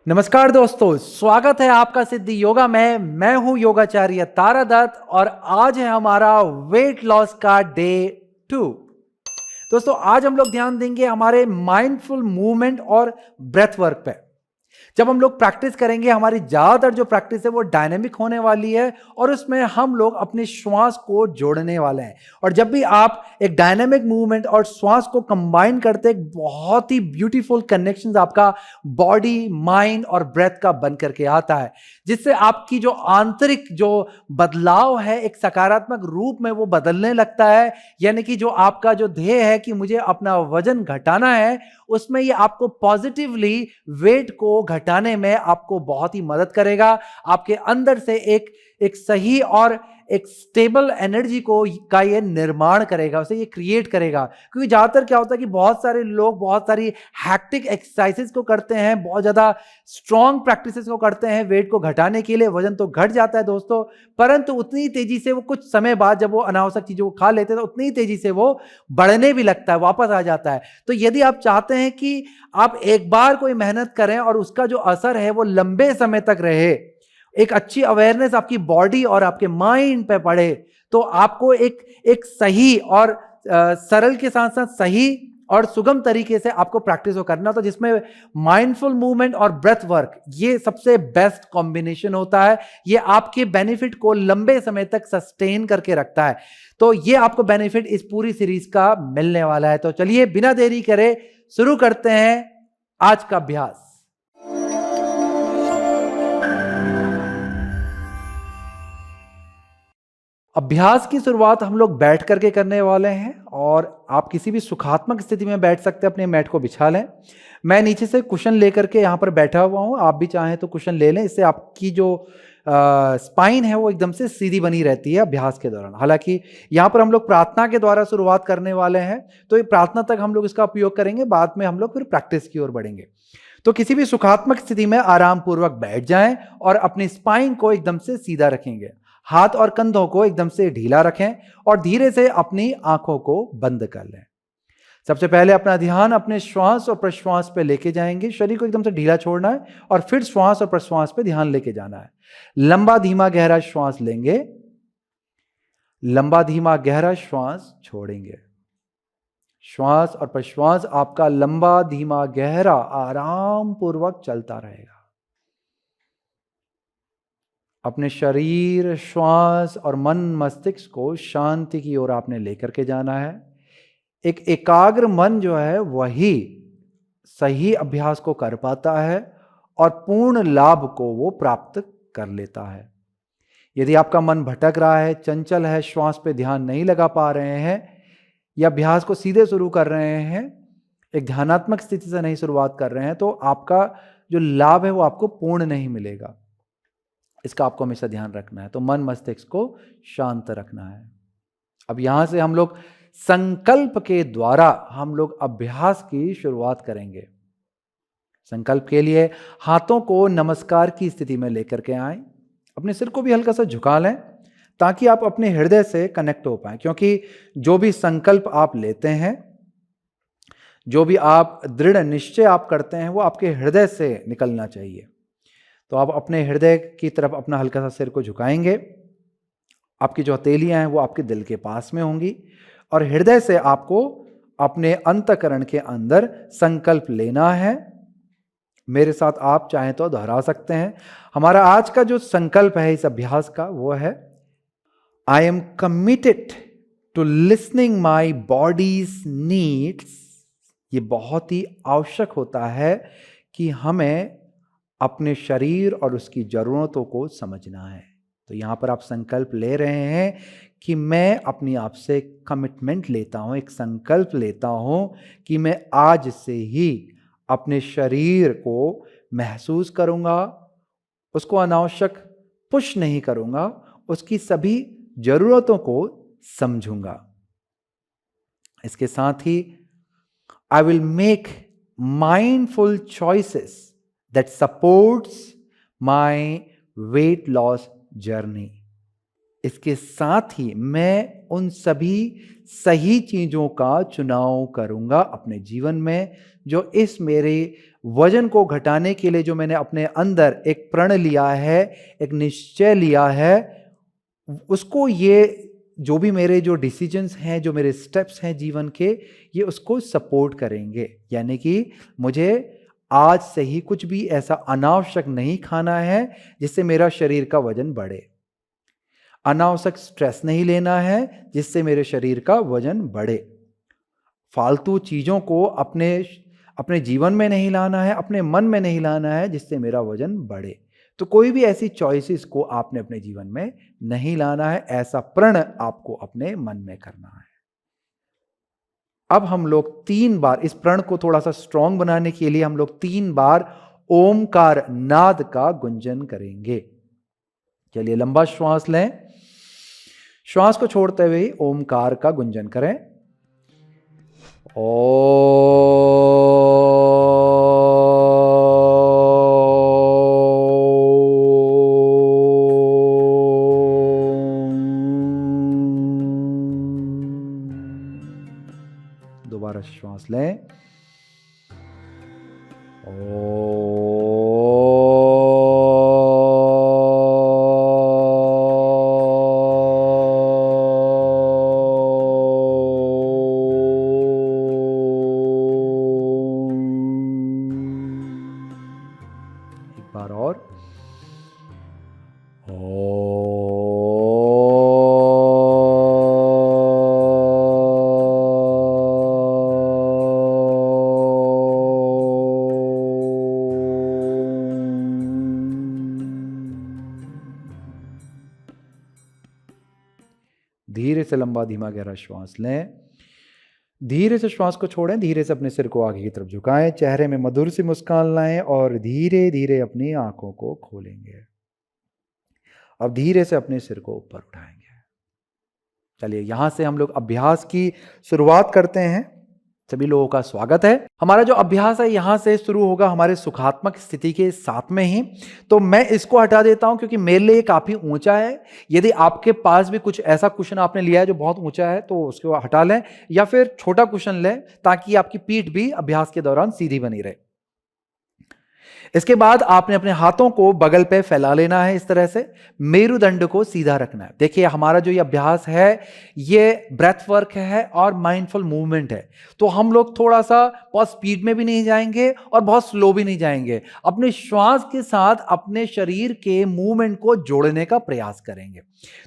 नमस्कार दोस्तों, स्वागत है आपका सिद्धि योगा में। मैं हूं योगाचार्य तारा दत्त और आज है हमारा वेट लॉस का डे 2। दोस्तों, आज हम लोग ध्यान देंगे हमारे माइंडफुल मूवमेंट और ब्रेथ वर्क पे। जब हम लोग प्रैक्टिस करेंगे, हमारी ज़्यादातर जो प्रैक्टिस है वो डायनेमिक होने वाली है और उसमें हम लोग अपने श्वास को जोड़ने वाले हैं। और जब भी आप एक डायनेमिक मूवमेंट और श्वास को कंबाइन करते हैं, एक बहुत ही ब्यूटीफुल कनेक्शन आपका बॉडी, माइंड और ब्रेथ का बन करके आता है, जिससे आपकी जो आंतरिक जो बदलाव है एक सकारात्मक रूप में वो बदलने लगता है। यानी कि जो आपका जो ध्येय है कि मुझे अपना वजन घटाना है, उसमें ये आपको पॉजिटिवली वेट को घटाने में आपको बहुत ही मदद करेगा। आपके अंदर से एक सही और एक स्टेबल एनर्जी को का ये निर्माण करेगा, उसे ये क्रिएट करेगा। क्योंकि ज़्यादातर क्या होता है कि बहुत सारे लोग बहुत सारी हैक्टिक एक्सरसाइजेस को करते हैं, बहुत ज़्यादा स्ट्रॉन्ग प्रैक्टिसेस को करते हैं वेट को घटाने के लिए। वजन तो घट जाता है दोस्तों, परंतु उतनी तेजी से वो कुछ समय बाद जब वो अनावश्यक चीज़ों को खा लेते हैं तो उतनी तेजी से वो बढ़ने भी लगता है, वापस आ जाता है। तो यदि आप चाहते हैं कि आप एक बार कोई मेहनत करें और उसका जो असर है वो लंबे समय तक रहे, एक अच्छी अवेयरनेस आपकी बॉडी और आपके माइंड पे पड़े, तो आपको एक सही और सरल के साथ साथ सही और सुगम तरीके से आपको प्रैक्टिस को करना होता है, जिसमें माइंडफुल मूवमेंट और ब्रेथ वर्क ये सबसे बेस्ट कॉम्बिनेशन होता है। ये आपके बेनिफिट को लंबे समय तक सस्टेन करके रखता है। तो ये आपको बेनिफिट इस पूरी सीरीज का मिलने वाला है। तो चलिए बिना देरी करे शुरू करते हैं आज का अभ्यास। अभ्यास की शुरुआत हम लोग बैठ करके करने वाले हैं और आप किसी भी सुखात्मक स्थिति में बैठ सकते हैं। अपने मैट को बिछा लें। मैं नीचे से कुशन लेकर के यहाँ पर बैठा हुआ हूँ, आप भी चाहें तो कुशन ले लें। इससे आपकी जो स्पाइन है वो एकदम से सीधी बनी रहती है अभ्यास के दौरान। हालांकि यहाँ पर हम लोग प्रार्थना के द्वारा शुरुआत करने वाले हैं, तो ये प्रार्थना तक हम लोग इसका उपयोग करेंगे, बाद में हम लोग फिर प्रैक्टिस की ओर बढ़ेंगे। तो किसी भी सुखात्मक स्थिति में आराम पूर्वक बैठ जाएं और अपनी स्पाइन को एकदम से सीधा रखेंगे। हाथ और कंधों को एकदम से ढीला रखें और धीरे से अपनी आंखों को बंद कर लें। सबसे पहले अपना ध्यान अपने श्वास और प्रश्वास पे लेके जाएंगे। शरीर को एकदम से ढीला छोड़ना है और फिर श्वास और प्रश्वास पे ध्यान लेके जाना है। लंबा धीमा गहरा श्वास लेंगे, लंबा धीमा गहरा श्वास छोड़ेंगे। श्वास और प्रश्वास आपका लंबा धीमा गहरा आराम पूर्वक चलता रहेगा। अपने शरीर, श्वास और मन मस्तिष्क को शांति की ओर आपने लेकर के जाना है। एक एकाग्र मन जो है वही सही अभ्यास को कर पाता है और पूर्ण लाभ को वो प्राप्त कर लेता है। यदि आपका मन भटक रहा है, चंचल है, श्वास पे ध्यान नहीं लगा पा रहे हैं या अभ्यास को सीधे शुरू कर रहे हैं, एक ध्यानात्मक स्थिति से नहीं शुरुआत कर रहे हैं, तो आपका जो लाभ है वो आपको पूर्ण नहीं मिलेगा। इसका आपको हमेशा ध्यान रखना है। तो मन मस्तिष्क को शांत रखना है। अब यहां से हम लोग संकल्प के द्वारा हम लोग अभ्यास की शुरुआत करेंगे। संकल्प के लिए हाथों को नमस्कार की स्थिति में लेकर के आएं। अपने सिर को भी हल्का सा झुका लें ताकि आप अपने हृदय से कनेक्ट हो पाएं। क्योंकि जो भी संकल्प आप लेते हैं, जो भी आप दृढ़ निश्चय आप करते हैं, वो आपके हृदय से निकलना चाहिए। तो आप अपने हृदय की तरफ अपना हल्का सा सिर को झुकाएंगे। आपकी जो हथेलियां हैं वो आपके दिल के पास में होंगी और हृदय से आपको अपने अंतःकरण के अंदर संकल्प लेना है। मेरे साथ आप चाहें तो दोहरा सकते हैं। हमारा आज का जो संकल्प है इस अभ्यास का वो है, I am committed to listening my body's needs. ये बहुत ही आवश्यक होता है कि हमें अपने शरीर और उसकी ज़रूरतों को समझना है। तो यहाँ पर आप संकल्प ले रहे हैं कि मैं अपनी आप से कमिटमेंट लेता हूँ, एक संकल्प लेता हूँ कि मैं आज से ही अपने शरीर को महसूस करूँगा, उसको अनावश्यक पुश नहीं करूँगा, उसकी सभी ज़रूरतों को समझूंगा। इसके साथ ही I will make mindful choices that supports my weight loss journey। इसके साथ ही मैं उन सभी सही चीजों का चुनाव करूंगा अपने जीवन में जो इस मेरे वजन को घटाने के लिए जो मैंने अपने अंदर एक प्रण लिया है, एक निश्चय लिया है, उसको ये जो भी मेरे जो डिसीजंस हैं, जो मेरे स्टेप्स हैं जीवन के, ये उसको सपोर्ट करेंगे। यानी कि मुझे आज से ही कुछ भी ऐसा अनावश्यक नहीं खाना है जिससे मेरा शरीर का वजन बढ़े, अनावश्यक स्ट्रेस नहीं लेना है जिससे मेरे शरीर का वजन बढ़े, फालतू चीज़ों को अपने जीवन में नहीं लाना है, अपने मन में नहीं लाना है जिससे मेरा वजन बढ़े। तो कोई भी ऐसी चॉइसेस को आपने अपने जीवन में नहीं लाना है, ऐसा प्रण आपको अपने मन में करना है। अब हम लोग 3 बार इस प्रण को थोड़ा सा स्ट्रॉन्ग बनाने के लिए हम लोग 3 बार ओमकार नाद का गुंजन करेंगे। चलिए लंबा श्वास लें, श्वास को छोड़ते हुए ओमकार का गुंजन करें। दोबारा श्वास लें। एक बार और। धीरे से लंबा धीमा गहरा श्वास लें, धीरे से श्वास को छोड़ें, धीरे से अपने सिर को आगे की तरफ झुकाएं, चेहरे में मधुर सी मुस्कान लाएं और धीरे धीरे अपनी आंखों को खोलेंगे। अब धीरे से अपने सिर को ऊपर उठाएंगे। चलिए यहां से हम लोग अभ्यास की शुरुआत करते हैं। सभी लोगों का स्वागत है। हमारा जो अभ्यास है यहां से शुरू होगा हमारे सुखात्मक स्थिति के साथ में ही। तो मैं इसको हटा देता हूं क्योंकि मेरे लिए काफी ऊंचा है। यदि आपके पास भी कुछ ऐसा क्वेश्चन आपने लिया है जो बहुत ऊंचा है तो उसको हटा लें, या फिर छोटा क्वेश्चन लें ताकि आपकी पीठ भी अभ्यास के दौरान सीधी बनी रहे। इसके बाद आपने अपने हाथों को बगल पे फैला लेना है, इस तरह से मेरुदंड को सीधा रखना है। देखिए हमारा जो ये अभ्यास है ये ब्रेथ वर्क है और माइंडफुल मूवमेंट है, तो हम लोग थोड़ा सा बहुत स्पीड में भी नहीं जाएंगे और बहुत स्लो भी नहीं जाएंगे। अपने श्वास के साथ अपने शरीर के मूवमेंट को जोड़ने का प्रयास करेंगे।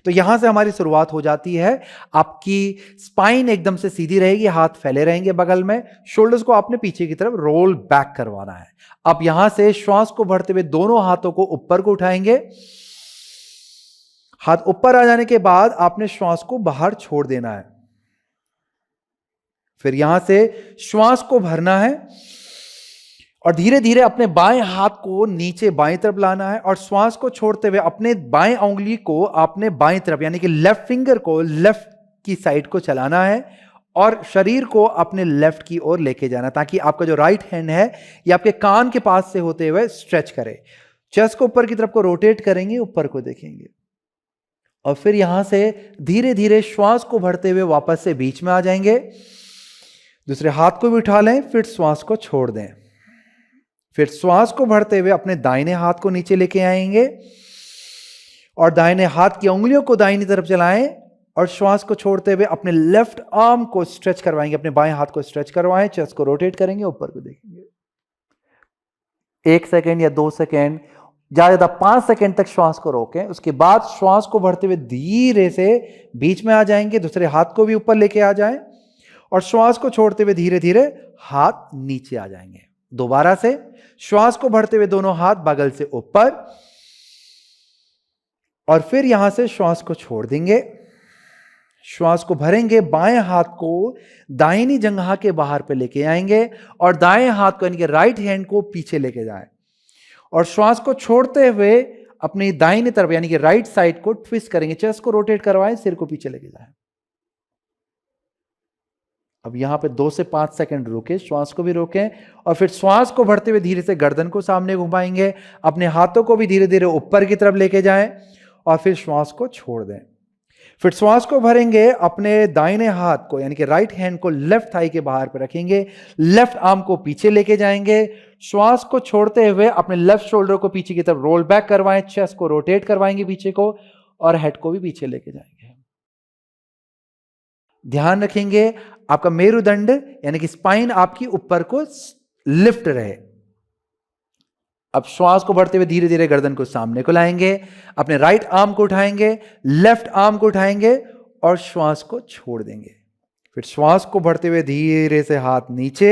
तो यहां से हमारी शुरुआत हो जाती है। आपकी स्पाइन एकदम से सीधी रहेगी, हाथ फैले रहेंगे बगल में, शोल्डर्स को आपने पीछे की तरफ रोल बैक करवाना है। अब यहां से श्वास को भरते हुए दोनों हाथों को ऊपर को उठाएंगे। हाथ ऊपर आ जाने के बाद आपने श्वास को बाहर छोड़ देना है। फिर यहां से श्वास को भरना है और धीरे धीरे अपने बाएं हाथ को नीचे बाएं तरफ लाना है और श्वास को छोड़ते हुए अपने बाएं उंगली को आपने बाएं तरफ यानी कि लेफ्ट फिंगर को लेफ्ट की साइड को चलाना है और शरीर को अपने लेफ्ट की ओर लेके जाना, ताकि आपका जो राइट हैंड है ये आपके कान के पास से होते हुए स्ट्रेच करे। चेस्ट को ऊपर की तरफ को रोटेट करेंगे, ऊपर को देखेंगे और फिर यहां से धीरे धीरे श्वास को भरते हुए वापस से बीच में आ जाएंगे। दूसरे हाथ को भी उठा लें, फिर श्वास को छोड़ दें। फिर श्वास को भरते हुए अपने दाहिने हाथ को नीचे लेके आएंगे और दाहिने हाथ की उंगलियों को दाहिनी तरफ चलाएं और श्वास को छोड़ते हुए अपने लेफ्ट आर्म को स्ट्रेच करवाएंगे, अपने बाएं हाथ को स्ट्रेच करवाएं, चेस्ट को रोटेट करेंगे, ऊपर को देखेंगे। 1 सेकेंड या 2 सेकेंड, ज्यादा 5 सेकेंड तक श्वास को रोकें। उसके बाद श्वास को भरते हुए धीरे से बीच में आ जाएंगे, दूसरे हाथ को भी ऊपर लेके आ जाएं और श्वास को छोड़ते हुए धीरे धीरे हाथ नीचे आ जाएंगे। दोबारा से श्वास को भरते हुए दोनों हाथ बगल से ऊपर और फिर यहां से श्वास को छोड़ देंगे। श्वास को भरेंगे, बाएं हाथ को दाहिनी जंघा के बाहर पे लेके आएंगे और दाएं हाथ को यानी कि राइट हैंड को पीछे लेके जाएं और श्वास को छोड़ते हुए अपनी दाहिनी तरफ यानी कि राइट साइड को ट्विस्ट करेंगे, चेस्ट को रोटेट करवाएं, सिर को पीछे लेके जाएं। अब यहां पे 2 से 5 सेकंड रोकें, श्वास को भी रोकें और फिर श्वास को भरते हुए धीरे से गर्दन को सामने घुमाएंगे, अपने हाथों को भी धीरे धीरे ऊपर की तरफ लेके जाएं और फिर श्वास को छोड़ दें। फिर श्वास को भरेंगे, अपने दाहिने हाथ को यानी कि राइट हैंड को लेफ्ट थाई के बाहर पे रखेंगे, लेफ्ट आर्म को पीछे लेके जाएंगे। श्वास को छोड़ते हुए अपने लेफ्ट शोल्डर को पीछे की तरफ रोल बैक करवाएं, चेस्ट को रोटेट करवाएंगे पीछे को, और हेड को भी पीछे लेके जाएंगे। ध्यान रखेंगे आपका मेरुदंड यानी कि स्पाइन आपकी ऊपर को लिफ्ट रहे। अब श्वास को भरते हुए धीरे धीरे गर्दन को सामने को लाएंगे, अपने राइट आर्म को उठाएंगे, लेफ्ट आर्म को उठाएंगे और श्वास को छोड़ देंगे। फिर श्वास को भरते हुए धीरे से हाथ नीचे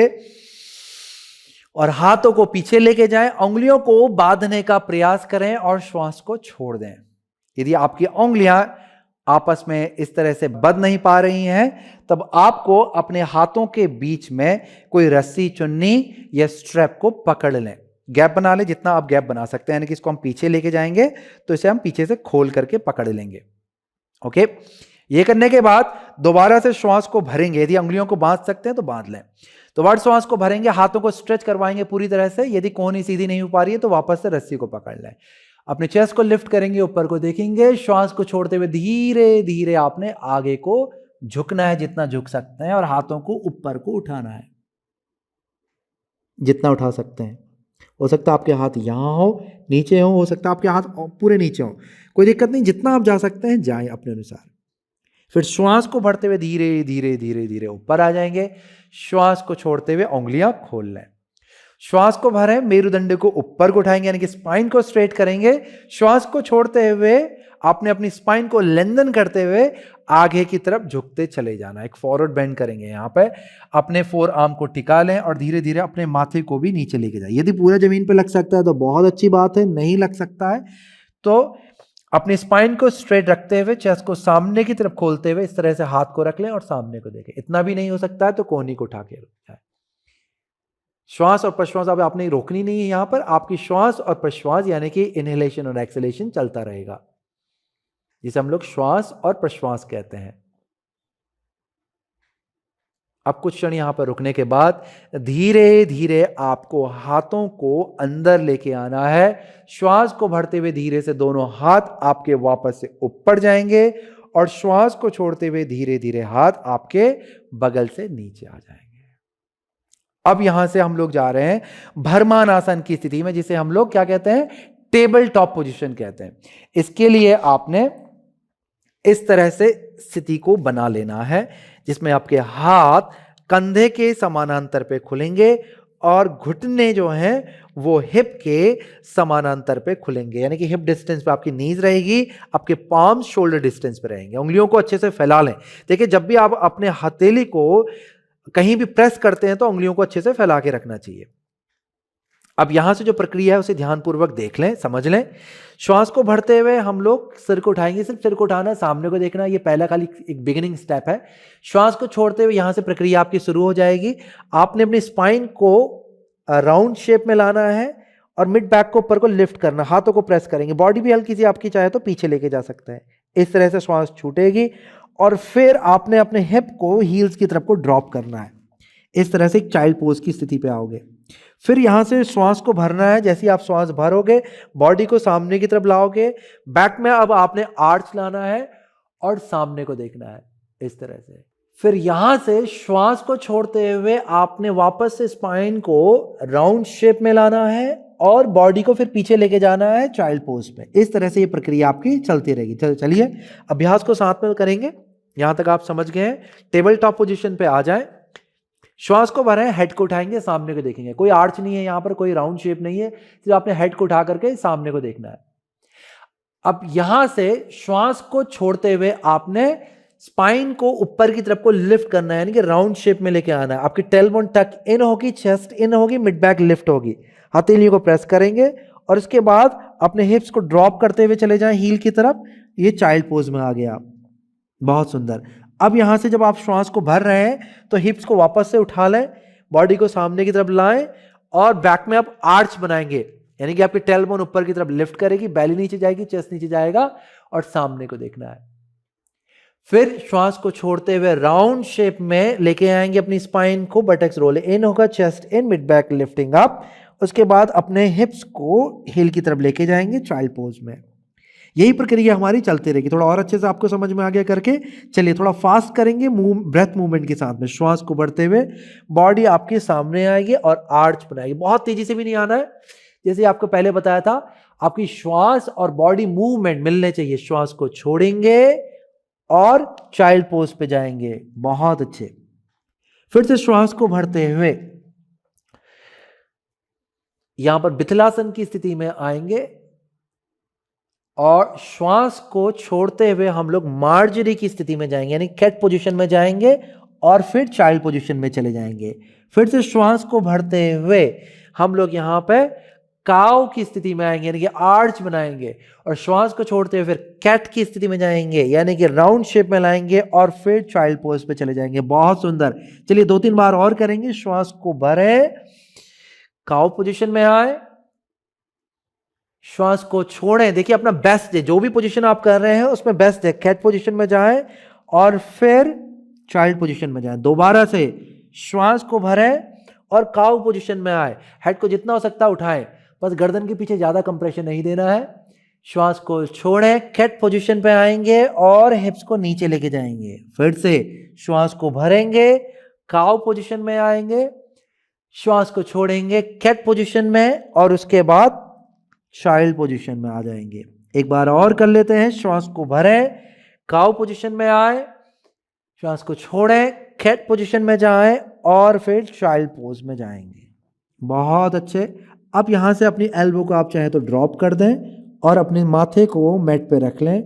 और हाथों को पीछे लेके जाएं, उंगलियों को बांधने का प्रयास करें और श्वास को छोड़ दें। यदि आपकी उंगलियां आपस में इस तरह से बंध नहीं पा रही हैं, तब आपको अपने हाथों के बीच में कोई रस्सी, चुन्नी या स्ट्रैप को पकड़ लें, गैप बना लें, जितना आप गैप बना सकते हैं। यानी कि इसको हम पीछे लेके जाएंगे तो इसे हम पीछे से खोल करके पकड़ लेंगे। ओके, ये करने के बाद दोबारा से श्वास को भरेंगे। यदि उंगलियों को बांध सकते हैं तो बांध लें। दोबारा श्वास को भरेंगे, हाथों को स्ट्रेच करवाएंगे पूरी तरह से। यदि कोहनी सीधी नहीं हो पा रही है तो वापस से रस्सी को पकड़ लें। अपने चेस्ट को लिफ्ट करेंगे, ऊपर को देखेंगे, श्वास को छोड़ते हुए धीरे धीरे आपने आगे को झुकना है, जितना झुक सकते हैं, और हाथों को ऊपर को उठाना है, जितना उठा सकते हैं। हो सकता है आपके हाथ यहाँ हो, नीचे हो सकता है आपके हाथ पूरे नीचे हो, कोई दिक्कत नहीं, जितना आप जा सकते हैं जाएं अपने अनुसार। फिर श्वास को भरते हुए धीरे धीरे धीरे धीरे ऊपर आ जाएंगे। श्वास को छोड़ते हुए उंगलियां खोल लें। श्वास को भरें, मेरुदंड को ऊपर को उठाएंगे यानी कि स्पाइन को स्ट्रेट करेंगे। श्वास को छोड़ते हुए आपने अपनी स्पाइन को लेंथन करते हुए आगे की तरफ झुकते चले जाना। एक फॉरवर्ड बेंड करेंगे, यहाँ पे अपने फोर आर्म को टिका लें और धीरे धीरे अपने माथे को भी नीचे लेके जाए। यदि पूरा जमीन पे लग सकता है तो बहुत अच्छी बात है, नहीं लग सकता है तो अपनी स्पाइन को स्ट्रेट रखते हुए चेस्ट को सामने की तरफ खोलते हुए इस तरह से हाथ को रख लें और सामने को देखें। इतना भी नहीं हो सकता है तो कोहनी को उठा के रुक जाए। श्वास और प्रश्वास अब आपने रोकनी नहीं है, यहां पर आपकी श्वास और प्रश्वास यानी कि इनहेलेशन और एक्सहेलेशन चलता रहेगा, जिसे हम लोग श्वास और प्रश्वास कहते हैं। अब कुछ क्षण यहां पर रुकने के बाद धीरे धीरे आपको हाथों को अंदर लेके आना है। श्वास को भरते हुए धीरे से दोनों हाथ आपके वापस से ऊपर जाएंगे और श्वास को छोड़ते हुए धीरे धीरे हाथ आपके बगल से नीचे आ जाएंगे। अब यहां से हम लोग जा रहे हैं भरमान आसन की स्थिति में, जिसे हम लोग क्या कहते हैं, टेबल टॉप पोजीशन कहते हैं। इसके लिए आपने इस तरह से स्थिति को बना लेना है, जिसमें आपके हाथ कंधे के समानांतर पे खुलेंगे और घुटने जो हैं वो हिप के समानांतर पे खुलेंगे, यानी कि हिप डिस्टेंस पे आपकी नीज रहेगी, आपके पाम शोल्डर डिस्टेंस पे रहेंगे। उंगलियों को अच्छे से फैला लें। देखिए, जब भी आप अपने हथेली को कहीं भी प्रेस करते हैं तो उंगलियों को अच्छे से फैला के रखना चाहिए। अब यहां से जो प्रक्रिया है उसे ध्यानपूर्वक देख लें, समझ लें। श्वास को भरते हुए हम लोग सिर को उठाएंगे, सिर्फ सिर को उठाना, सामने को देखना, ये पहला खाली एक बिगिनिंग स्टेप है। श्वास को छोड़ते हुए यहां से प्रक्रिया आपकी शुरू हो जाएगी। आपने अपनी स्पाइन को राउंड शेप में लाना है और मिड बैक को ऊपर को लिफ्ट करना, हाथों को प्रेस करेंगे। बॉडी भी हल्की सी आपकी चाहे तो पीछे लेके जा सकते हैं। इस तरह से श्वास छूटेगी और फिर आपने अपने हिप को हील्स की तरफ को ड्रॉप करना है। इस तरह से एक चाइल्ड पोज की स्थिति पे आओगे। फिर यहां से श्वास को भरना है। जैसे आप श्वास भरोगे, बॉडी को सामने की तरफ लाओगे। बैक में अब आपने आर्च लाना है और सामने को देखना है, इस तरह से। फिर यहां से श्वास को छोड़ते हुए आपने वापस से स्पाइन को राउंड शेप में लाना है और बॉडी को फिर पीछे लेके जाना है चाइल्ड पोज पे। इस तरह से ये प्रक्रिया आपकी चलती रहेगी। चलिए अभ्यास को साथ में करेंगे। यहां तक आप समझ गए हैं। टेबल टॉप पोजीशन पे आ जाएं। श्वास को भरें, हेड को उठाएंगे, सामने को देखेंगे। कोई आर्च नहीं है यहां पर, कोई राउंड शेप नहीं है, सिर्फ आपने हेड को उठा करके सामने को देखना है। अब यहां से श्वास को छोड़ते हुए आपने स्पाइन को ऊपर की तरफ को लिफ्ट करना है, यानी कि राउंड शेप में लेके आना है। आपकी टेलबोन टक इन होगी, चेस्ट इन होगी, मिड बैक लिफ्ट होगी। हथेलियों को प्रेस करेंगे और उसके बाद अपने हिप्स को ड्रॉप करते हुए चले जाएं हील की तरफ। ये चाइल्ड पोज में आ गया, बहुत सुंदर। अब यहां से जब आप श्वास को भर रहे हैं तो हिप्स को वापस से उठा लें, बॉडी को सामने की तरफ लाएं और बैक में आप आर्च बनाएंगे, यानी कि आपकी टेलबोन ऊपर की तरफ लिफ्ट करेगी, बेली नीचे जाएगी, चेस्ट नीचे जाएगा और सामने को देखना है। फिर श्वास को छोड़ते हुए राउंड शेप में लेके आएंगे अपनी स्पाइन को, बटक्स रोल इन होगा, चेस्ट इन, मिड बैक लिफ्टिंग अप। उसके बाद अपने हिप्स को हील की तरफ लेके जाएंगे चाइल्ड पोज में। यही प्रक्रिया हमारी चलती रहेगी। थोड़ा और अच्छे से आपको समझ में आ गया करके चलिए थोड़ा फास्ट करेंगे ब्रेथ मूवमेंट के साथ में। श्वास को भरते हुए बॉडी आपके सामने आएगी और आर्च बनाएगी। बहुत तेजी से भी नहीं आना है, जैसे आपको पहले बताया था, आपकी श्वास और बॉडी मूवमेंट मिलने चाहिए। श्वास को छोड़ेंगे और चाइल्ड पोज पे जाएंगे। बहुत अच्छे। फिर से श्वास को भरते हुए यहां पर विथलासन की स्थिति में आएंगे और श्वास को छोड़ते हुए हम लोग मार्जरी की स्थिति में जाएंगे, यानी कैट पोजीशन में जाएंगे और फिर चाइल्ड पोजीशन में चले जाएंगे। फिर से श्वास को भरते हुए हम लोग यहां पे काव की स्थिति में आएंगे, यानी कि आर्च बनाएंगे, और श्वास को छोड़ते हुए फिर कैट की स्थिति में जाएंगे, यानी कि राउंड शेप में लाएंगे और फिर चाइल्ड पोज पे चले जाएंगे। बहुत सुंदर। चलिए 2-3 बार और करेंगे। श्वास को भरे, काव पोजीशन में आए, श्वास को छोड़ें। देखिए अपना बेस्ट है, जो भी पोजीशन आप कर रहे हैं उसमें बेस्ट है। कैट पोजीशन में जाएं और फिर चाइल्ड पोजीशन में जाएं। दोबारा से श्वास को भरें और काव पोजीशन में आए। हेड को जितना हो सकता है उठाएं, बस गर्दन के पीछे ज्यादा कंप्रेशन नहीं देना है। श्वास को छोड़ें, कैट पोजीशन पे आएंगे और हिप्स को नीचे लेके जाएंगे। फिर से श्वास को भरेंगे, काव पोजीशन में आएंगे, श्वास को छोड़ेंगे कैट पोजीशन में और उसके बाद चाइल्ड पोजीशन में आ जाएंगे। एक बार और कर लेते हैं। श्वास को भरें, काव पोजीशन में आए, श्वास को छोड़ें, कैट पोजीशन में जाएं और फिर चाइल्ड पोज में जाएंगे। बहुत अच्छे। अब यहां से अपनी एल्बो को आप चाहे तो ड्रॉप कर दें और अपने माथे को मैट पे रख लें।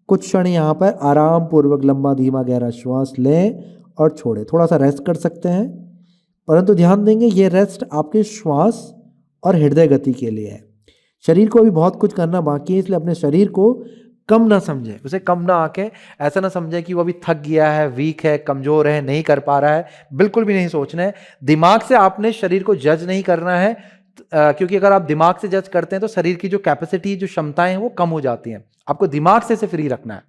कुछ क्षण यहाँ पर आराम पूर्वक लंबा धीमा गहरा श्वास लें और छोड़ें। थोड़ा सा रेस्ट कर सकते हैं, परंतु ध्यान देंगे ये रेस्ट आपके श्वास और हृदय गति के लिए है। शरीर को भी बहुत कुछ करना बाकी है, इसलिए अपने शरीर को कम ना समझें, उसे कम ना आके ऐसा ना समझें कि वो अभी थक गया है, वीक है, कमजोर है, नहीं कर पा रहा है। बिल्कुल भी नहीं सोचना है। दिमाग से आपने शरीर को जज नहीं करना है, क्योंकि अगर आप दिमाग से जज करते हैं तो शरीर की जो कैपेसिटी, जो क्षमताएं हैं वो कम हो जाती हैं। आपको दिमाग से फ्री रखना है।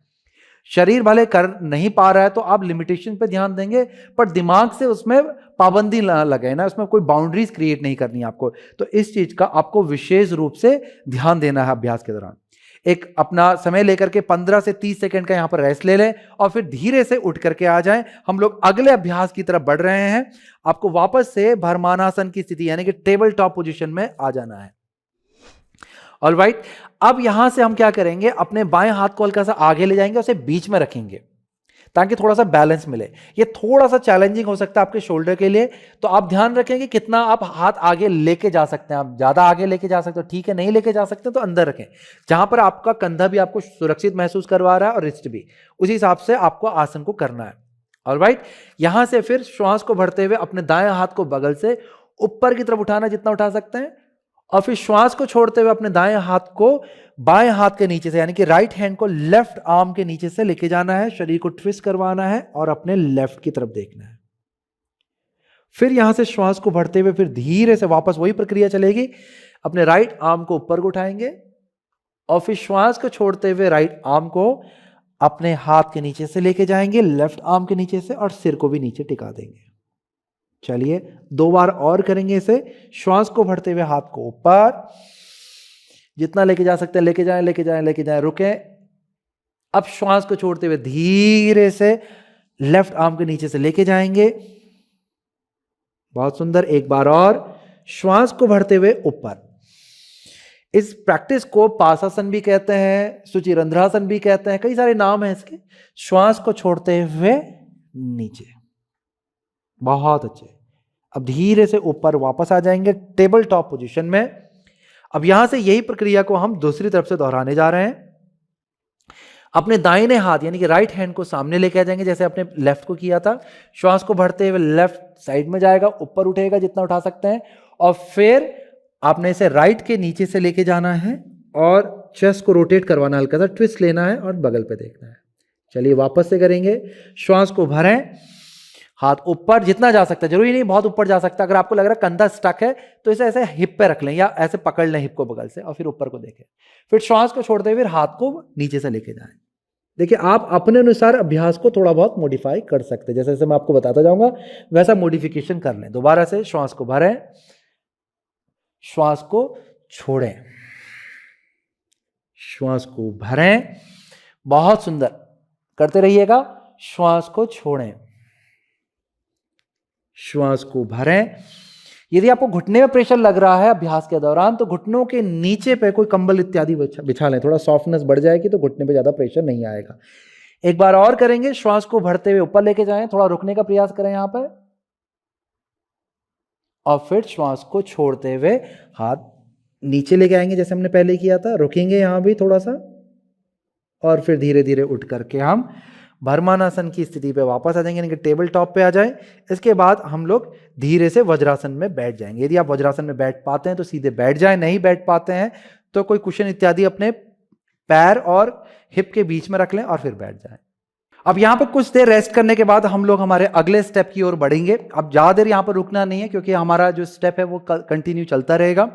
शरीर भले कर नहीं पा रहा है तो आप लिमिटेशन पे ध्यान देंगे, पर दिमाग से उसमें पाबंदी ना लगे ना, उसमें कोई बाउंड्रीज क्रिएट नहीं करनी आपको। तो इस चीज का आपको विशेष रूप से ध्यान देना है अभ्यास के दौरान। एक अपना समय लेकर के 15 से 30 सेकंड का यहां पर रेस्ट ले लें और फिर धीरे से उठ करके आ जाएं। हम लोग अगले अभ्यास की तरफ बढ़ रहे हैं। आपको वापस से भरमानासन की स्थिति यानी कि टेबल टॉप पोजीशन में आ जाना है। ऑलराइट, अब यहां से हम क्या करेंगे, अपने बाएं हाथ को हल्का सा आगे ले जाएंगे, उसे बीच में रखेंगे ताकि थोड़ा सा बैलेंस मिले। ये थोड़ा सा चैलेंजिंग हो सकता है आपके शोल्डर के लिए, तो आप ध्यान रखें कि कितना आप हाथ आगे लेके जा सकते हैं। आप ज्यादा आगे लेके जा सकते हो ठीक है, नहीं लेके जा सकते तो अंदर रखें, जहां पर आपका कंधा भी आपको सुरक्षित महसूस करवा रहा है और रिस्ट भी। उसी हिसाब से आपको आसन को करना है। ऑलराइट, यहां से फिर श्वास को भरते हुए अपने दाएं हाथ को बगल से ऊपर की तरफ उठाना जितना उठा सकते हैं, और फिर श्वास को छोड़ते हुए अपने दाएं हाथ को बाएं हाथ के नीचे से यानी कि राइट हैंड को लेफ्ट आर्म के नीचे से लेके जाना है, शरीर को ट्विस्ट करवाना है और अपने लेफ्ट की तरफ देखना है। फिर यहां से श्वास को भरते हुए फिर धीरे से वापस वही प्रक्रिया चलेगी। अपने राइट आर्म को ऊपर को उठाएंगे और फिर श्वास को छोड़ते हुए राइट आर्म को अपने हाथ के नीचे से लेके जाएंगे, लेफ्ट आर्म के नीचे से, और सिर को भी नीचे टिका देंगे। चलिए 2 बार और करेंगे इसे। श्वास को भरते हुए हाथ को ऊपर जितना लेके जा सकते हैं लेके जाएं, लेके जाएं, लेके जाएं, रुकें। अब श्वास को छोड़ते हुए धीरे से लेफ्ट आर्म के नीचे से लेके जाएंगे। बहुत सुंदर। एक बार और श्वास को भरते हुए ऊपर। इस प्रैक्टिस को पासासन भी कहते हैं, सुचिरंध्रासन भी कहते हैं, कई सारे नाम हैं इसके। श्वास को छोड़ते हुए नीचे। बहुत अच्छे। अब धीरे से ऊपर वापस आ जाएंगे टेबल टॉप पोजीशन में। अब यहां से यही प्रक्रिया को हम दूसरी तरफ से दोहराने जा रहे हैं। अपने दाहिने हाथ यानी कि राइट हैंड को सामने लेके आ जाएंगे जैसे अपने लेफ्ट को किया था। श्वास को भरते हुए लेफ्ट साइड में जाएगा, ऊपर उठेगा जितना उठा सकते हैं, और फिर आपने इसे राइट के नीचे से लेके जाना है और चेस्ट को रोटेट करवाना, हल्का सा ट्विस्ट लेना है और बगल पे देखना है। चलिए वापस से करेंगे। श्वास को भरें, हाथ ऊपर जितना जा सकता है, जरूरी नहीं बहुत ऊपर जा सकता। अगर आपको लग रहा है कंधा स्टक है तो इसे ऐसे हिप पे रख लें या ऐसे पकड़ लें हिप को बगल से और फिर ऊपर को देखें। फिर श्वास को छोड़ते हुए हाथ को नीचे से लेके जाएं। देखिए आप अपने अनुसार अभ्यास को थोड़ा बहुत मॉडिफाई कर सकते हैं, जैसे जैसे मैं आपको बताता जाऊंगा वैसा मॉडिफिकेशन कर लें। दोबारा से श्वास को भरें, श्वास को छोड़ें, श्वास को भरें, बहुत सुंदर, करते रहिएगा। श्वास को छोड़ें, श्वास को भरें। यदि आपको घुटने में प्रेशर लग रहा है अभ्यास के दौरान तो घुटनों के नीचे पे कोई कंबल इत्यादि बिछा लें, थोड़ा सॉफ्टनेस बढ़ जाएगी तो घुटने पे ज्यादा प्रेशर नहीं आएगा। एक बार और करेंगे, श्वास को भरते हुए ऊपर लेके जाएं, थोड़ा रुकने का प्रयास करें यहां पर, और फिर श्वास को छोड़ते हुए हाथ नीचे लेके आएंगे जैसे हमने पहले किया था, रुकेंगे यहां भी थोड़ा सा, और फिर धीरे धीरे उठ करके हम भरमानासन की स्थिति पे वापस आ जाएंगे, यानी कि टेबल टॉप पे आ जाएं। इसके बाद हम लोग धीरे से वज्रासन में बैठ जाएंगे। यदि आप वज्रासन में बैठ पाते हैं तो सीधे बैठ जाएं, नहीं बैठ पाते हैं तो कोई कुशन इत्यादि अपने पैर और हिप के बीच में रख लें और फिर बैठ जाएं। अब यहां पर कुछ देर रेस्ट करने के बाद हम लोग हमारे अगले स्टेप की ओर बढ़ेंगे। अब ज्यादा देर यहां पर रुकना नहीं है क्योंकि हमारा जो स्टेप है वो कंटिन्यू चलता रहेगा।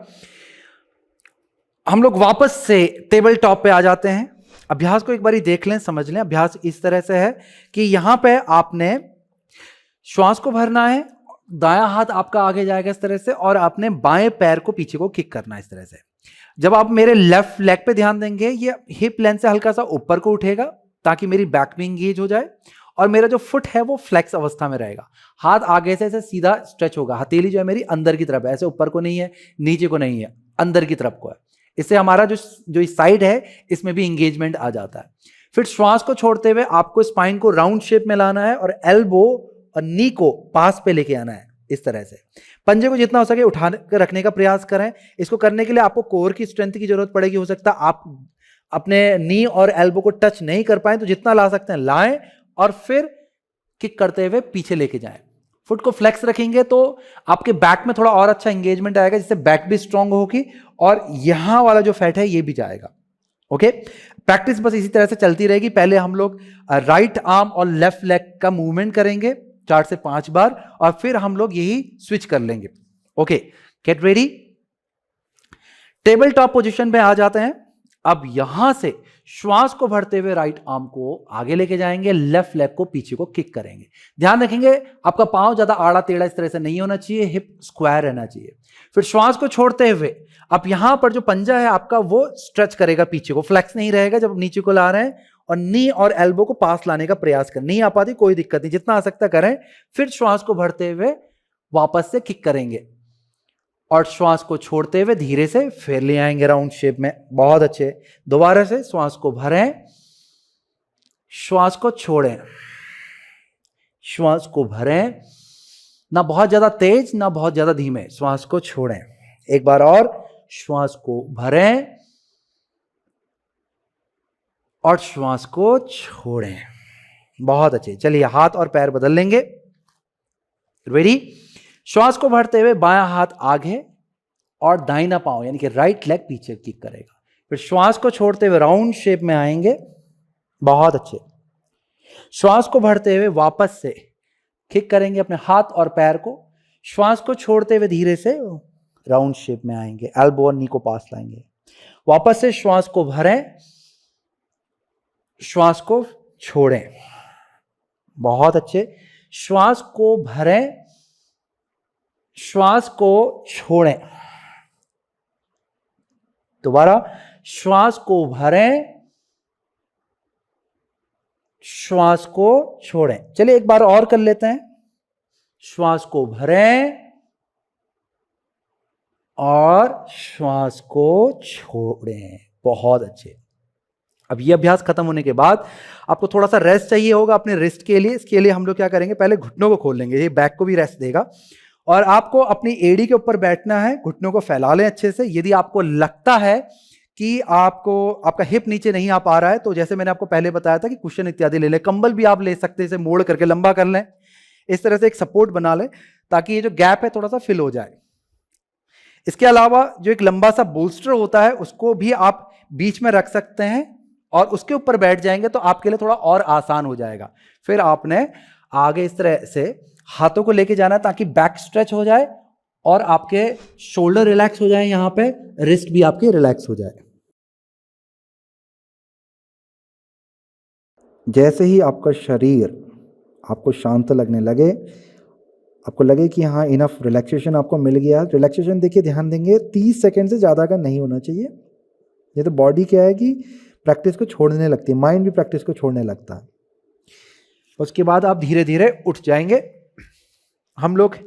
हम लोग वापस से टेबल टॉप पे आ जाते हैं। अभ्यास को एक बारी देख लें, समझ लें। अभ्यास इस तरह से है कि यहां पे आपने श्वास को भरना है, दायां हाथ आपका आगे जाएगा इस तरह से, और आपने बाएं पैर को पीछे को किक करना है इस तरह से। जब आप मेरे लेफ्ट लेग पे ध्यान देंगे, ये हिप लेंथ से हल्का सा ऊपर को उठेगा ताकि मेरी बैक भी इंगेज हो जाए, और मेरा जो फुट है वो फ्लेक्स अवस्था में रहेगा। हाथ आगे से ऐसे सीधा स्ट्रेच होगा, हथेली जो है मेरी अंदर की तरफ है, ऐसे ऊपर को नहीं है, नीचे को नहीं है, अंदर की तरफ को है। इससे हमारा जो इस साइड है इसमें भी इंगेजमेंट आ जाता है। फिर श्वास को छोड़ते हुए आपको स्पाइन को राउंड शेप में लाना है और एल्बो और नी को पास पे लेके आना है इस तरह से। पंजे को जितना हो सके उठा कर रखने का प्रयास करें। इसको करने के लिए आपको कोर की स्ट्रेंथ की जरूरत पड़ेगी। हो सकता है आप अपने नी और एल्बो को टच नहीं कर पाए, तो जितना ला सकते हैं लाएं और फिर किक करते हुए पीछे लेके जाएं। फुट को फ्लेक्स रखेंगे तो आपके बैक में थोड़ा और अच्छा एंगेजमेंट आएगा, जिससे बैक भी स्ट्रांग होगी और यहां वाला जो फैट है ये भी जाएगा। ओके, प्रैक्टिस बस इसी तरह से चलती रहेगी। पहले हम लोग राइट आर्म और लेफ्ट लेग का मूवमेंट करेंगे 4 से 5 बार, और फिर हम लोग यही स्विच कर लेंगे। Okay, get ready. Table top position पे आ जाते हैं। अब यहां से श्वास को भरते हुए राइट आर्म को आगे लेके जाएंगे, लेफ्ट लेग को पीछे को किक करेंगे। ध्यान रखेंगे आपका पांव ज्यादा आड़ा टेढ़ा इस तरह से नहीं होना चाहिए, हिप स्क्वायर रहना चाहिए। फिर श्वास को छोड़ते हुए अब यहां पर जो पंजा है आपका वो स्ट्रेच करेगा पीछे को, फ्लेक्स नहीं रहेगा जब नीचे को ला रहे हैं, और नी और एल्बो को पास लाने का प्रयास करें। नहीं आ पाती कोई दिक्कत नहीं, जितना आ सकता करें। फिर श्वास को भरते हुए वापस से किक करेंगे और श्वास को छोड़ते हुए धीरे से फिर ले आएंगे राउंड शेप में। बहुत अच्छे। दोबारा से श्वास को भरें, श्वास को छोड़ें, श्वास को भरें, ना बहुत ज्यादा तेज ना बहुत ज्यादा धीमे, श्वास को छोड़ें। एक बार और, श्वास को भरें और श्वास को छोड़ें। बहुत अच्छे। चलिए हाथ और पैर बदल लेंगे। रेडी। श्वास को भरते हुए बायां हाथ आगे और दाहिना पांव यानी कि राइट लेग पीछे किक करेगा। फिर श्वास को छोड़ते हुए राउंड शेप में आएंगे। बहुत अच्छे। श्वास को भरते हुए वापस से किक करेंगे अपने हाथ और पैर को। श्वास को छोड़ते हुए धीरे से राउंड शेप में आएंगे, एल्बो और नी को पास लाएंगे। वापस से श्वास को भरें, श्वास को छोड़ें। बहुत अच्छे। श्वास को भरें, श्वास को छोड़ें। दोबारा, श्वास को भरें, श्वास को छोड़ें। चलिए एक बार और कर लेते हैं। श्वास को भरें और श्वास को छोड़ें। बहुत अच्छे। अब ये अभ्यास खत्म होने के बाद आपको थोड़ा सा रेस्ट चाहिए होगा अपने रिस्ट के लिए। इसके लिए हम लोग क्या करेंगे, पहले घुटनों को खोल लेंगे, ये बैक को भी रेस्ट देगा, और आपको अपनी एड़ी के ऊपर बैठना है। घुटनों को फैला लें अच्छे से। यदि आपको लगता है कि आपका हिप नीचे नहीं आ पा रहा है तो जैसे मैंने आपको पहले बताया था कि कुशन इत्यादि ले लें, कंबल भी आप ले सकते हैं, इसे मोड़ करके लंबा कर लें, इस तरह से एक सपोर्ट बना लें ताकि ये जो गैप है थोड़ा सा फिल हो जाए। इसके अलावा जो एक लंबा सा बोल्स्टर होता है उसको भी आप बीच में रख सकते हैं और उसके ऊपर बैठ जाएंगे तो आपके लिए थोड़ा और आसान हो जाएगा। फिर आपने आगे इस तरह से हाथों को लेके जाना ताकि बैक स्ट्रेच हो जाए और आपके शोल्डर रिलैक्स हो जाए, यहां पे रिस्ट भी आपके रिलैक्स हो जाए। जैसे ही आपका शरीर आपको शांत लगने लगे, आपको लगे कि हाँ इनफ रिलैक्सेशन आपको मिल गया। रिलैक्सेशन देखिए, ध्यान देंगे 30 सेकंड से ज़्यादा का नहीं होना चाहिए। ये तो बॉडी क्या है कि प्रैक्टिस को छोड़ने लगती है, माइंड भी प्रैक्टिस को छोड़ने लगता है। उसके बाद आप धीरे धीरे उठ जाएंगे। हम लोग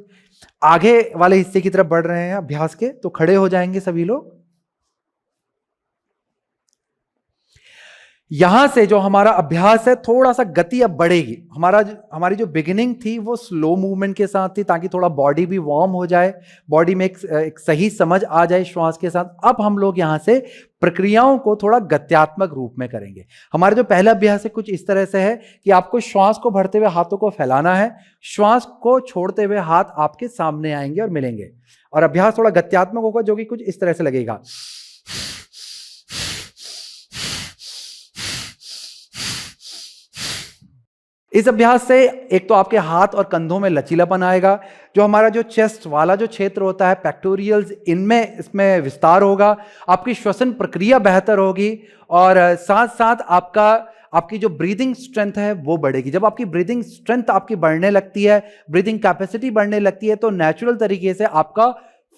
आगे वाले हिस्से की तरफ बढ़ रहे हैं अभ्यास के, तो खड़े हो जाएंगे सभी लोग। यहां से जो हमारा अभ्यास है थोड़ा सा गति अब बढ़ेगी। हमारी जो बिगिनिंग थी वो स्लो मूवमेंट के साथ थी, ताकि थोड़ा बॉडी भी वार्म हो जाए, बॉडी में एक सही समझ आ जाए श्वास के साथ। अब हम लोग यहां से प्रक्रियाओं को थोड़ा गत्यात्मक रूप में करेंगे। हमारा जो पहला अभ्यास है कुछ इस तरह से है कि आपको श्वास को भरते हुए हाथों को फैलाना है, श्वास को छोड़ते हुए हाथ आपके सामने आएंगे और मिलेंगे, और अभ्यास थोड़ा गत्यात्मक होगा, जो कि कुछ इस तरह से लगेगा। इस अभ्यास से एक तो आपके हाथ और कंधों में लचीलापन आएगा, जो हमारा जो चेस्ट वाला जो क्षेत्र होता है, पेक्टोरियल्स, इसमें विस्तार होगा, आपकी श्वसन प्रक्रिया बेहतर होगी, और साथ साथ आपकी जो ब्रीदिंग स्ट्रेंथ है वो बढ़ेगी। जब आपकी ब्रीदिंग स्ट्रेंथ आपकी बढ़ने लगती है, ब्रीदिंग कैपेसिटी बढ़ने लगती है, तो नेचुरल तरीके से आपका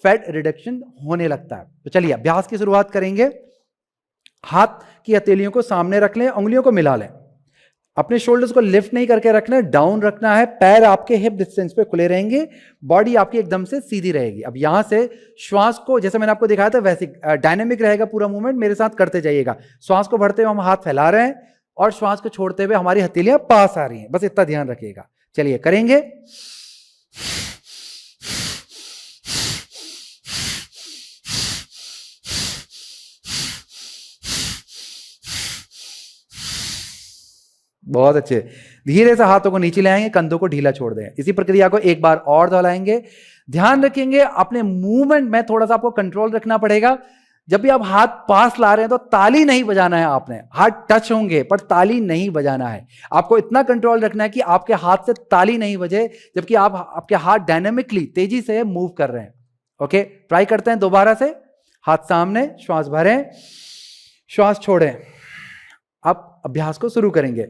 फैट रिडक्शन होने लगता है। तो चलिए अभ्यास की शुरुआत करेंगे। हाथ की हथेलियों को सामने रख लें, उंगलियों को मिला लें, अपने शोल्डर्स को लिफ्ट नहीं करके रखना है, डाउन रखना है, पैर आपके हिप डिस्टेंस पे खुले रहेंगे, बॉडी आपकी एकदम से सीधी रहेगी। अब यहां से श्वास को, जैसे मैंने आपको दिखाया था वैसे डायनेमिक रहेगा पूरा मूवमेंट, मेरे साथ करते जाइएगा। श्वास को भरते हुए हम हाथ फैला रहे हैं, और श्वास को छोड़ते हुए हमारी हथेलियां पास आ रही हैं, बस इतना ध्यान रखिएगा। चलिए करेंगे। बहुत अच्छे। धीरे से हाथों को नीचे लाएंगे, कंधों को ढीला छोड़ दें। इसी प्रक्रिया को एक बार और दोहराएंगे। ध्यान रखेंगे अपने मूवमेंट में थोड़ा सा आपको कंट्रोल रखना पड़ेगा। जब भी आप हाथ पास ला रहे हैं तो ताली नहीं बजाना है, आपने हाथ टच होंगे पर ताली नहीं बजाना है। आपको इतना कंट्रोल रखना है कि आपके हाथ से ताली नहीं बजे, जबकि आपके हाथ डायनेमिकली तेजी से मूव कर रहे हैं। ओके, ट्राई करते हैं दोबारा से। हाथ सामने, श्वास भरें, श्वास छोड़ें। अब अभ्यास को शुरू करेंगे।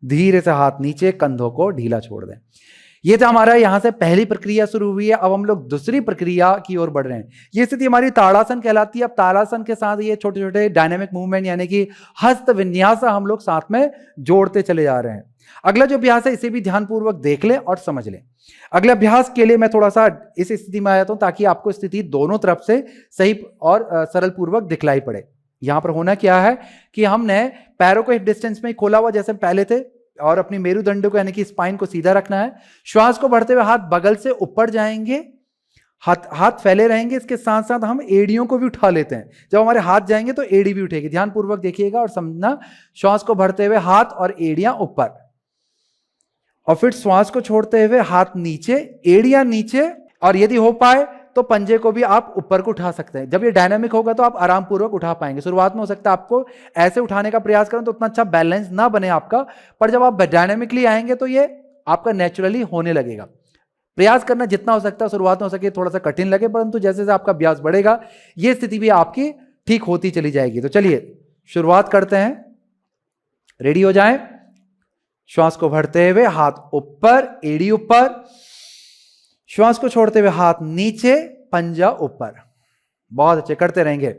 धीरे से हाथ नीचे, कंधों को ढीला छोड़ दें। ये तो हमारा यहां से पहली प्रक्रिया शुरू हुई है। अब हम लोग दूसरी प्रक्रिया की ओर बढ़ रहे हैं। ये स्थिति हमारी ताड़ासन कहलाती है। अब ताड़ासन के साथ ये छोटे छोटे डायनेमिक मूवमेंट यानी कि हस्त विन्यास हम लोग साथ में जोड़ते चले जा रहे हैं। अगला जो अभ्यास है इसे भी ध्यानपूर्वक देख लें और समझ लें। अगले अभ्यास के लिए मैं थोड़ा सा इस स्थिति में आया हूं ताकि आपको स्थिति दोनों तरफ से सही और सरल पूर्वक दिखलाई पड़े। यहां पर होना क्या है कि हमने पैरों को हिप डिस्टेंस में खोला हुआ जैसे पहले थे, और अपनी मेरुदंड को यानी कि स्पाइन को सीधा रखना है। श्वास को बढ़ते हुए हाथ बगल से ऊपर जाएंगे, हाथ फैले रहेंगे। इसके साथ साथ हम एड़ियों को भी उठा लेते हैं। जब हमारे हाथ जाएंगे तो एड़ी भी उठेगी। ध्यानपूर्वक देखिएगा और समझना। श्वास को भरते हुए हाथ और एड़ियां ऊपर, और फिर श्वास को छोड़ते हुए हाथ नीचे, एड़ियां नीचे, और यदि हो पाए तो पंजे को भी आप ऊपर को उठा सकते हैं। जब ये डायनामिक होगा तो आप आराम पूर्वक उठा पाएंगे। शुरुआत में हो सकता है आपको ऐसे उठाने का प्रयास करें तो उतना अच्छा बैलेंस ना बने आपका, पर जब आप डायनामिकली आएंगे तो ये आपका नेचुरली होने लगेगा। प्रयास करना जितना हो सकता है, शुरुआत में हो सके थोड़ा सा कठिन लगे, परंतु जैसे जैसे आपका अभ्यास बढ़ेगा ये स्थिति भी आपकी ठीक होती चली जाएगी। तो चलिए शुरुआत करते हैं। रेडी हो जाएं। श्वास को भरते हुए हाथ ऊपर, एड़ी ऊपर, श्वास को छोड़ते हुए हाथ नीचे, पंजा ऊपर। बहुत अच्छे, करते रहेंगे।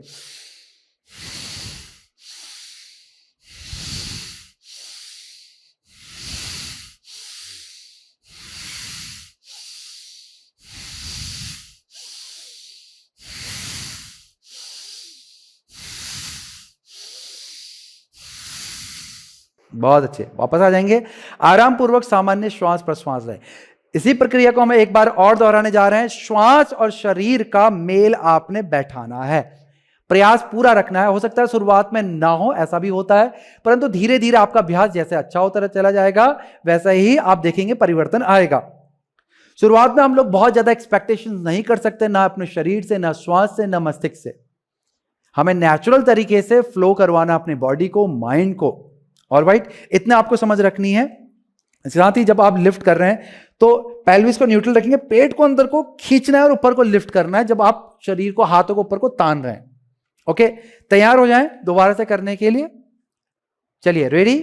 बहुत अच्छे, वापस आ जाएंगे। आराम पूर्वक सामान्य श्वास प्रश्वास रहे। इसी प्रक्रिया को हम एक बार और दोहराने जा रहे हैं। श्वास और शरीर का मेल आपने बैठाना है, प्रयास पूरा रखना है। हो सकता है शुरुआत में ना हो, ऐसा भी होता है, परंतु धीरे धीरे आपका अभ्यास जैसे अच्छा होता चला जाएगा वैसा ही आप देखेंगे परिवर्तन आएगा। शुरुआत में हम लोग बहुत ज्यादा एक्सपेक्टेशन नहीं कर सकते, ना अपने शरीर से, ना श्वास से, ना मस्तिष्क से। हमें नेचुरल तरीके से फ्लो करवाना अपनी बॉडी को, माइंड को। और राइट, इतना आपको समझ रखनी है। साथ ही जब आप लिफ्ट कर रहे हैं तो पेल्विस को न्यूट्रल रखेंगे, पेट को अंदर को खींचना है और ऊपर को लिफ्ट करना है जब आप शरीर को, हाथों को ऊपर को तान रहे हैं। ओके, तैयार हो जाएं दोबारा से करने के लिए। चलिए रेडी।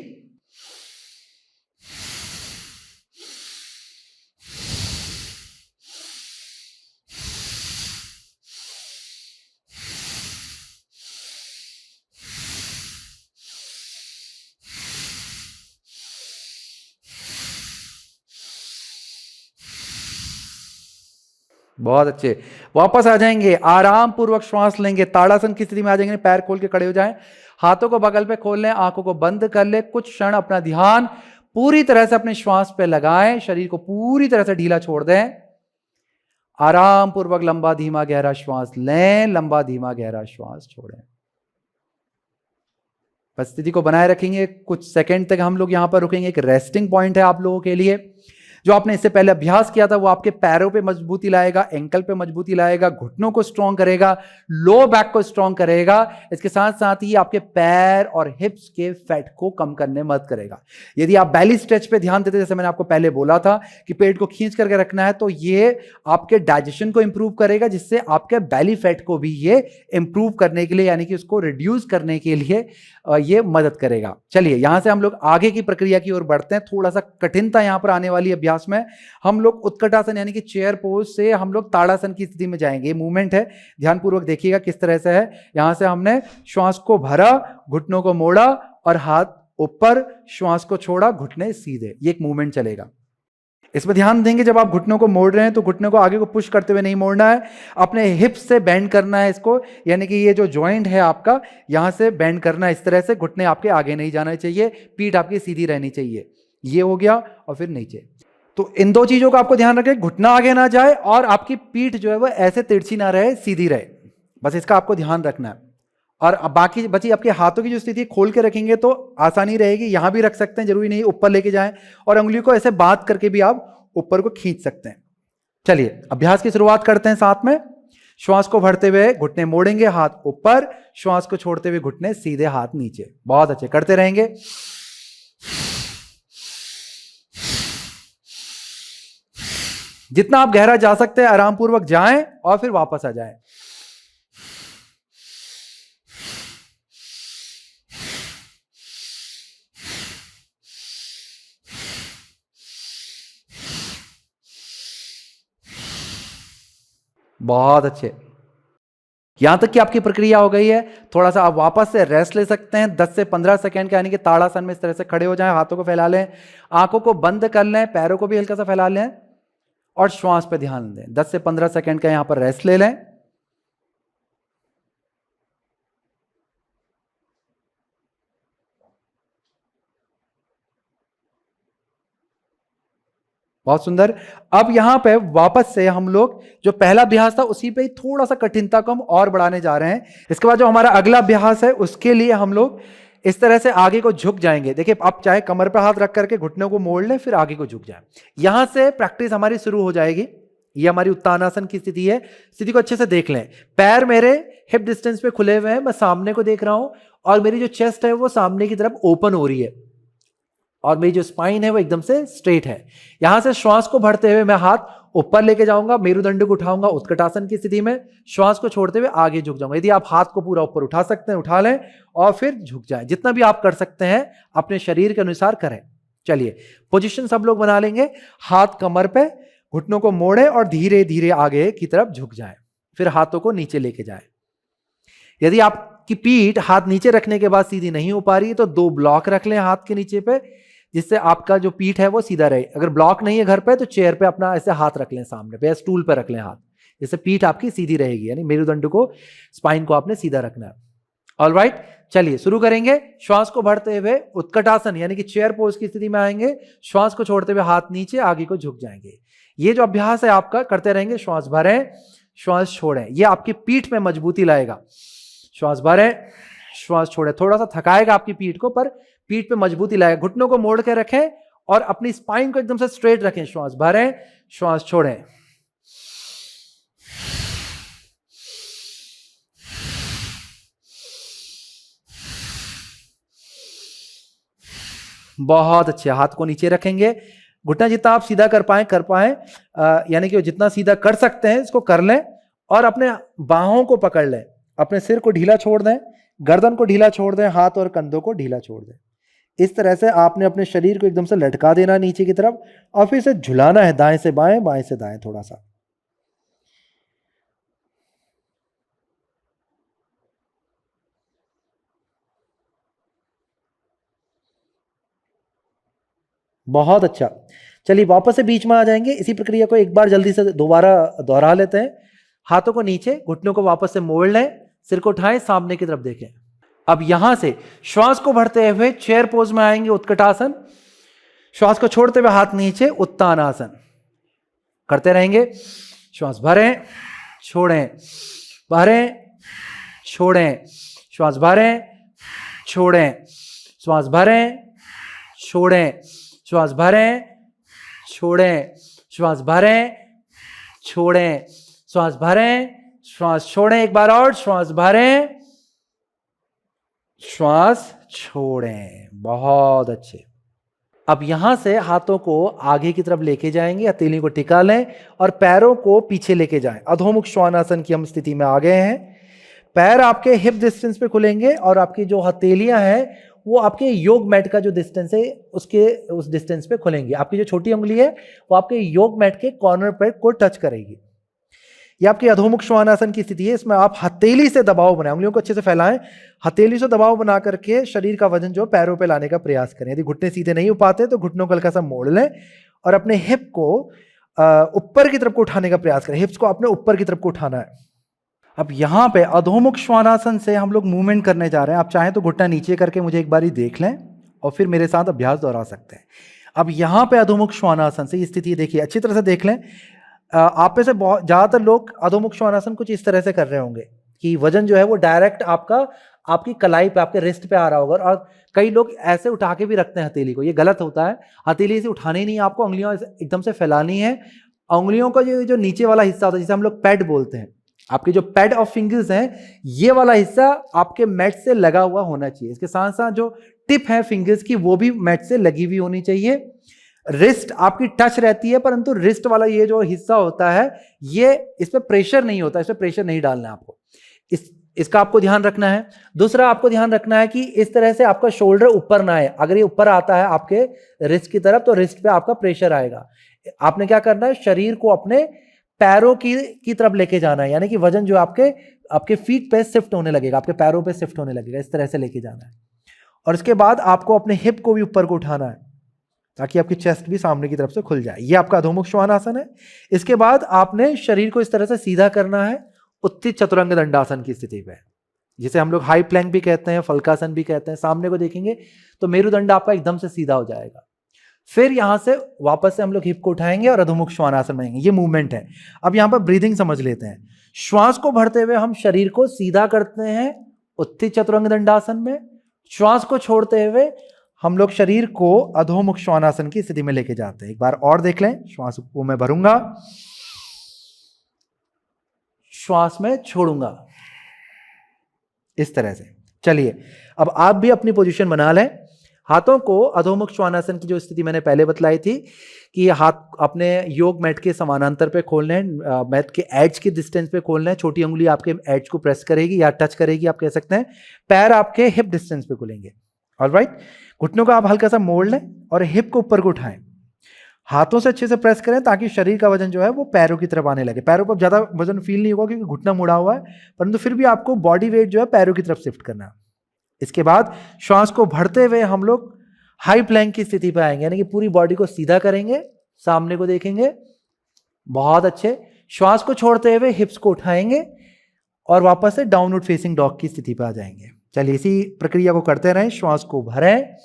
बहुत अच्छे। वापस आ जाएंगे, आराम पूर्वक श्वास लेंगे, ताड़ासन की स्थिति में आ जाएंगे, पैर खोल के खड़े हो जाएं, हाथों को बगल पे खोल लें, आंखों को बंद कर ले, कुछ क्षण अपना ध्यान पूरी तरह से अपने श्वास पे लगाएं, शरीर को पूरी तरह से ढीला छोड़ दें। आराम पूर्वक लंबा धीमा गहरा श्वास लें, लंबा धीमा गहरा श्वास छोड़ें। बस स्थिति को बनाए रखेंगे, कुछ सेकंड तक हम लोग यहां पर रुकेंगे। एक रेस्टिंग पॉइंट है आप लोगों के लिए, जो आपने इससे पहले अभ्यास किया था वो आपके पैरों पे मजबूती लाएगा, एंकल पे मजबूती लाएगा, घुटनों को स्ट्रॉन्ग करेगा, लो बैक को स्ट्रॉन्ग करेगा। इसके साथ साथ ही आपके पैर और हिप्स के फैट को कम करने में मदद करेगा। यदि आप बैली स्ट्रेच पे ध्यान देते, जैसे मैंने आपको पहले बोला था कि पेट को खींच करके रखना है, तो ये आपके डाइजेशन को इंप्रूव करेगा, जिससे आपके बैली फैट को भी ये इंप्रूव करने के लिए, यानी कि उसको रिड्यूस करने के लिए ये मदद करेगा। चलिए यहां से हम लोग आगे की प्रक्रिया की ओर बढ़ते हैं। थोड़ा सा कठिनता यहां पर आने वाली अभ्यास में हम लोग उत्कटासन यानी कि चेयर पोज से हम लोग ताड़ासन की स्थिति में जाएंगे। मूवमेंट है, ध्यानपूर्वक देखिएगा किस तरह से है। यहां से हमने श्वास को भरा, घुटनों को मोड़ा और हाथ ऊपर, श्वास को छोड़ा, घुटने सीधे, ये एक मूवमेंट चलेगा। इसमें ध्यान देंगे जब आप घुटनों को मोड़ रहे हैं तो घुटनों को आगे को पुश करते हुए नहीं मोड़ना है, अपने हिप्स से बेंड करना है इसको, यानी कि ये जो जॉइंट है आपका यहां से बेंड करना है इस तरह से। घुटने आपके आगे नहीं जाना चाहिए, पीठ आपकी सीधी रहनी चाहिए। ये हो गया, और फिर नीचे। तो इन दो चीजों का आपको ध्यान रखें, घुटना आगे ना जाए और आपकी पीठ जो है वो ऐसे तिरछी ना रहे, सीधी रहे, बस इसका आपको ध्यान रखना है। और बाकी बची आपके हाथों की जो स्थिति खोल के रखेंगे तो आसानी रहेगी। यहां भी रख सकते हैं, जरूरी नहीं ऊपर लेके जाएं, और उंगलियों को ऐसे बात करके भी आप ऊपर को खींच सकते हैं। चलिए अभ्यास की शुरुआत करते हैं साथ में। श्वास को भरते हुए घुटने मोड़ेंगे, हाथ ऊपर, श्वास को छोड़ते हुए घुटने सीधे, हाथ नीचे। बहुत अच्छे, करते रहेंगे। जितना आप गहरा जा सकते हैं आराम पूर्वक जाएं और फिर वापस आ जाएं। बहुत अच्छे, यहां तक कि आपकी प्रक्रिया हो गई है। थोड़ा सा आप वापस से रेस्ट ले सकते हैं, 10 से 15 सेकंड का, यानी कि ताड़ासन में इस तरह से खड़े हो जाएं, हाथों को फैला लें, आंखों को बंद कर लें, पैरों को भी हल्का सा फैला लें और श्वास पे ध्यान दें। 10 से 15 सेकंड का यहां पर रेस्ट ले लें। बहुत सुंदर। अब यहां पे वापस से हम लोग जो पहला अभ्यास था उसी पे थोड़ा सा कठिनता को हम और बढ़ाने जा रहे हैं। इसके बाद जो हमारा अगला अभ्यास है उसके लिए हम लोग इस तरह से आगे को झुक जाएंगे। देखिए आप चाहे कमर पे हाथ रख करके घुटनों को मोड़ लें, फिर आगे को झुक जाए। यहां से प्रैक्टिस हमारी शुरू हो जाएगी। ये हमारी उत्तानासन की स्थिति है। स्थिति को अच्छे से देख लें, पैर मेरे हिप डिस्टेंस पे खुले हुए हैं, मैं सामने को देख रहा हूं और मेरी जो चेस्ट है वो सामने की तरफ ओपन हो रही है और मेरी जो स्पाइन है वो एकदम से स्ट्रेट है। यहां से श्वास को भरते हुए मैं हाथ ऊपर लेके जाऊंगा, मेरुदंड को उठाऊंगा उत्कटासन की स्थिति में, श्वास को छोड़ते हुए आगे झुक जाऊंगा। यदि आप हाथ को पूरा ऊपर उठा सकते हैं उठा लें और फिर झुक जाएं। जितना भी आप कर सकते हैं अपने शरीर के अनुसार करें। चलिए पोजीशन सब लोग बना लेंगे, हाथ कमर पे, घुटनों को मोड़े और धीरे धीरे आगे की तरफ झुक जाए, फिर हाथों को नीचे लेके जाए। यदि आपकी पीठ हाथ नीचे रखने के बाद सीधी नहीं हो पा रही है तो 2 ब्लॉक रख लें हाथ के नीचे पे, जिससे आपका जो पीठ है वो सीधा रहे। अगर ब्लॉक नहीं है घर पे तो चेयर पे अपना ऐसे हाथ रख लें सामने पे, या स्टूल पे रख लें हाथ, जिससे पीठ आपकी सीधी रहेगी, यानी मेरुदंड को, स्पाइन को आपने सीधा रखना है। ऑलराइट, चलिए शुरू करेंगे। श्वास को भरते हुए उत्कटासन यानी कि चेयर पोज की स्थिति में आएंगे, श्वास को छोड़ते हुए हाथ नीचे, आगे को झुक जाएंगे। ये जो अभ्यास है आपका करते रहेंगे। श्वास भरें, श्वास छोड़ें, ये आपकी पीठ में मजबूती लाएगा। श्वास भरें, श्वास छोड़ें, थोड़ा सा थकाएगा आपकी पीठ को पर पीठ पे मजबूती लाएगा। घुटनों को मोड़ के रखें और अपनी स्पाइन को एकदम से स्ट्रेट रखें। श्वास भरें, श्वास छोड़ें। बहुत अच्छे, हाथ को नीचे रखेंगे, घुटना जितना आप सीधा कर पाए, यानी कि जितना सीधा कर सकते हैं इसको कर लें और अपने बाहों को पकड़ लें, अपने सिर को ढीला छोड़ दें, गर्दन को ढीला छोड़ दें, हाथ और कंधों को ढीला छोड़ दें। इस तरह से आपने अपने शरीर को एकदम से लटका देना नीचे की तरफ और फिर इसे झुलाना है दाएं से बाएं, बाएं से दाएं थोड़ा सा। बहुत अच्छा। चलिए वापस से बीच में आ जाएंगे। इसी प्रक्रिया को एक बार जल्दी से दोबारा दोहरा लेते हैं। हाथों को नीचे, घुटनों को वापस से मोड़ लें, सिर को उठाएं, सामने की तरफ देखें। अब यहां से श्वास को भरते हुए चेयर पोज में आएंगे, उत्कटासन। श्वास को छोड़ते हुए हाथ नीचे, उत्तानासन करते रहेंगे। श्वास भरें, छोड़ें, भरें, छोड़ें, श्वास भरें, छोड़ें, श्वास भरें, छोड़ें, श्वास भरें, छोड़ें, श्वास भरें, छोड़ें, श्वास भरें, श्वास छोड़ें, एक बार और, श्वास भरें, श्वास छोड़ें। बहुत अच्छे। अब यहां से हाथों को आगे की तरफ लेके जाएंगे, हथेली को टिका लें और पैरों को पीछे लेके जाएं। अधोमुख श्वानासन की हम स्थिति में आ गए हैं। पैर आपके हिप डिस्टेंस पे खुलेंगे और आपकी जो हथेलियां हैं वो आपके योग मैट का जो डिस्टेंस है उसके उस डिस्टेंस पे खुलेंगी। आपकी जो छोटी उंगली है वो आपके योग मैट के कॉर्नर पे को टच करेगी। ये आपकी अधोमुख श्वानासन की स्थिति है। इसमें आप हथेली से दबाव बनाएं, उंगलियों को अच्छे से फैलाएं, हथेली से दबाव बना करके शरीर का वजन जो पैरों पे लाने का प्रयास करें। यदि घुटने सीधे नहीं हो पाते तो घुटनों को हल्का सा मोड़ लें और अपने हिप को ऊपर की तरफ को उठाने का प्रयास करें। हिप्स को अपने ऊपर की तरफ को उठाना है। अब यहाँ पे अधोमुख श्वानासन से हम लोग मूवमेंट करने जा रहे हैं। आप चाहें तो घुटना नीचे करके मुझे एक बारी देख लें और फिर मेरे साथ अभ्यास दोहरा सकते हैं। अब यहाँ पे अधोमुख श्वानासन से ये स्थिति देखिए, अच्छी तरह से देख लें। आप में से बहुत ज़्यादातर लोग अधोमुख श्वानासन कुछ इस तरह से कर रहे होंगे कि वजन जो है वो डायरेक्ट आपकी कलाई पे, आपके रिस्ट पे आ रहा होगा। और कई लोग ऐसे उठा के भी रखते हैं हथेली को, ये गलत होता है। हथेली से उठानी नहीं है आपको, उंगलियां एकदम से फैलानी है। उंगलियों का जो नीचे वाला हिस्सा होता है जिसे हम लोग पैड बोलते हैं, आपके जो पैड ऑफ फिंगर्स हैं, ये वाला हिस्सा आपके मैट से लगा हुआ होना चाहिए। इसके साथ साथ जो टिप है फिंगर्स की वो भी मैट से लगी हुई होनी चाहिए। रिस्ट आपकी टच रहती है, परंतु रिस्ट वाला ये जो हिस्सा होता है ये इस पर प्रेशर नहीं होता, इस पर प्रेशर नहीं डालना है आपको। इसका आपको ध्यान रखना है। दूसरा आपको ध्यान रखना है कि इस तरह से आपका शोल्डर ऊपर ना आए। अगर ये ऊपर आता है आपके रिस्ट की तरफ तो रिस्ट पे आपका प्रेशर आएगा। आपने क्या करना है, शरीर को अपने पैरों की तरफ लेके जाना है, यानी कि वजन जो आपके फीट पे शिफ्ट होने लगेगा, आपके पैरों पे शिफ्ट होने लगेगा। इस तरह से लेके जाना है। और इसके बाद आपको अपने हिप को भी ऊपर को उठाना है ताकि आपकी चेस्ट भी सामने की तरफ से खुल जाए। ये आपका अधोमुख श्वानासन है। इसके बाद आपने शरीर को इस तरह से सीधा करना है उत्थित चतुरंग दंडासन की स्थिति पे, जिसे हम लोग हाई प्लैंक भी कहते हैं, फलकासन भी कहते हैं। सामने को देखेंगे तो मेरुदंड आपका एकदम से सीधा हो जाएगा। फिर यहां से वापस से हम लोग हिप को उठाएंगे और अधोमुख श्वानासन में आएंगे। ये मूवमेंट है। अब यहां पर ब्रीदिंग समझ लेते हैं। श्वास को भरते हुए हम शरीर को सीधा करते हैं उत्थित चतुरंग दंडासन में। श्वास को छोड़ते हुए हम लोग शरीर को अधोमुख श्वानासन की स्थिति में लेके जाते हैं। एक बार और देख लें। श्वास को मैं भरूंगा, श्वास में छोड़ूंगा, इस तरह से। चलिए अब आप भी अपनी पोजीशन बना लें। हाथों को अधोमुख श्वानासन की जो स्थिति मैंने पहले बतलाई थी कि हाथ अपने योग मैट के समानांतर पे खोलने हैं, मैट के एज के डिस्टेंस पे खोलना है। छोटी उंगली आपके एज को प्रेस करेगी या टच करेगी, आप कह सकते हैं। पैर आपके हिप डिस्टेंस पे खुलेंगे। ऑलराइट, घुटनों को आप हल्का सा मोड़ लें और हिप को ऊपर को उठाएं। हाथों से अच्छे से प्रेस करें ताकि शरीर का वजन जो है वो पैरों की तरफ आने लगे। पैरों पर ज्यादा वजन फील नहीं होगा क्योंकि घुटना मुड़ा हुआ है, परंतु फिर भी आपको बॉडी वेट जो है पैरों की तरफ शिफ्ट करना है। इसके बाद श्वास को भरते हुए हम लोग हाई प्लैंक की स्थिति पे आएंगे, यानी कि पूरी बॉडी को सीधा करेंगे, सामने को देखेंगे। बहुत अच्छे। श्वास को छोड़ते हुए हिप्स को उठाएंगे और वापस से डाउनवर्ड फेसिंग डॉग की स्थिति पे आ जाएंगे। चलिए इसी प्रक्रिया को करते रहें। श्वास को भरें,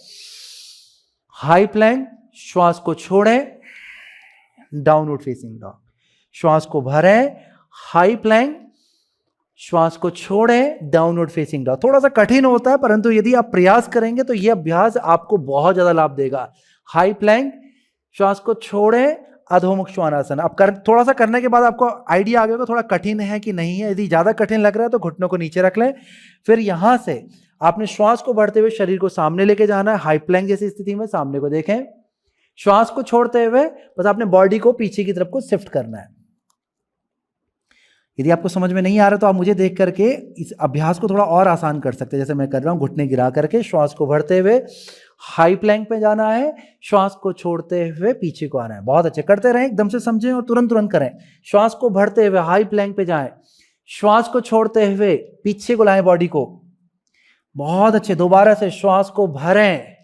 हाई प्लैंक, श्वास को छोड़ें, डाउनवर्ड फेसिंग डॉग। श्वास को भरें, हाई प्लैंक, श्वास को छोड़ें, डाउनवर्ड फेसिंग डॉग। थोड़ा सा कठिन होता है, परंतु यदि आप प्रयास करेंगे तो यह अभ्यास आपको बहुत ज्यादा लाभ देगा। हाई प्लैंक, श्वास को छोड़ें, अधोमुख श्वानासन। अब थोड़ा सा करने के बाद आपको आइडिया आ गया थोड़ा कठिन है कि नहीं है। यदि ज्यादा कठिन लग रहा है तो घुटनों को नीचे रख लें। फिर यहां से आपने श्वास को भरते हुए शरीर को सामने लेके जाना है। हाई प्लैंक जैसी स्थिति में सामने को देखें। श्वास को छोड़ते हुए बस आपने बॉडी को पीछे की तरफ को शिफ्ट करना है। यदि आपको समझ में नहीं आ रहा तो आप मुझे देख करके इस अभ्यास को थोड़ा और आसान कर सकते हैं, जैसे मैं कर रहा हूं। घुटने गिरा करके श्वास को भरते हुए हाई प्लैंक पे जाना है, श्वास को छोड़ते हुए पीछे को आना है। बहुत अच्छे, करते रहें, एकदम से समझें और तुरंत करें। श्वास को भरते हुए हाई प्लैंक पे जाएं, श्वास को छोड़ते हुए पीछे को लाएं बॉडी को। बहुत अच्छे। दोबारा से श्वास को भरें,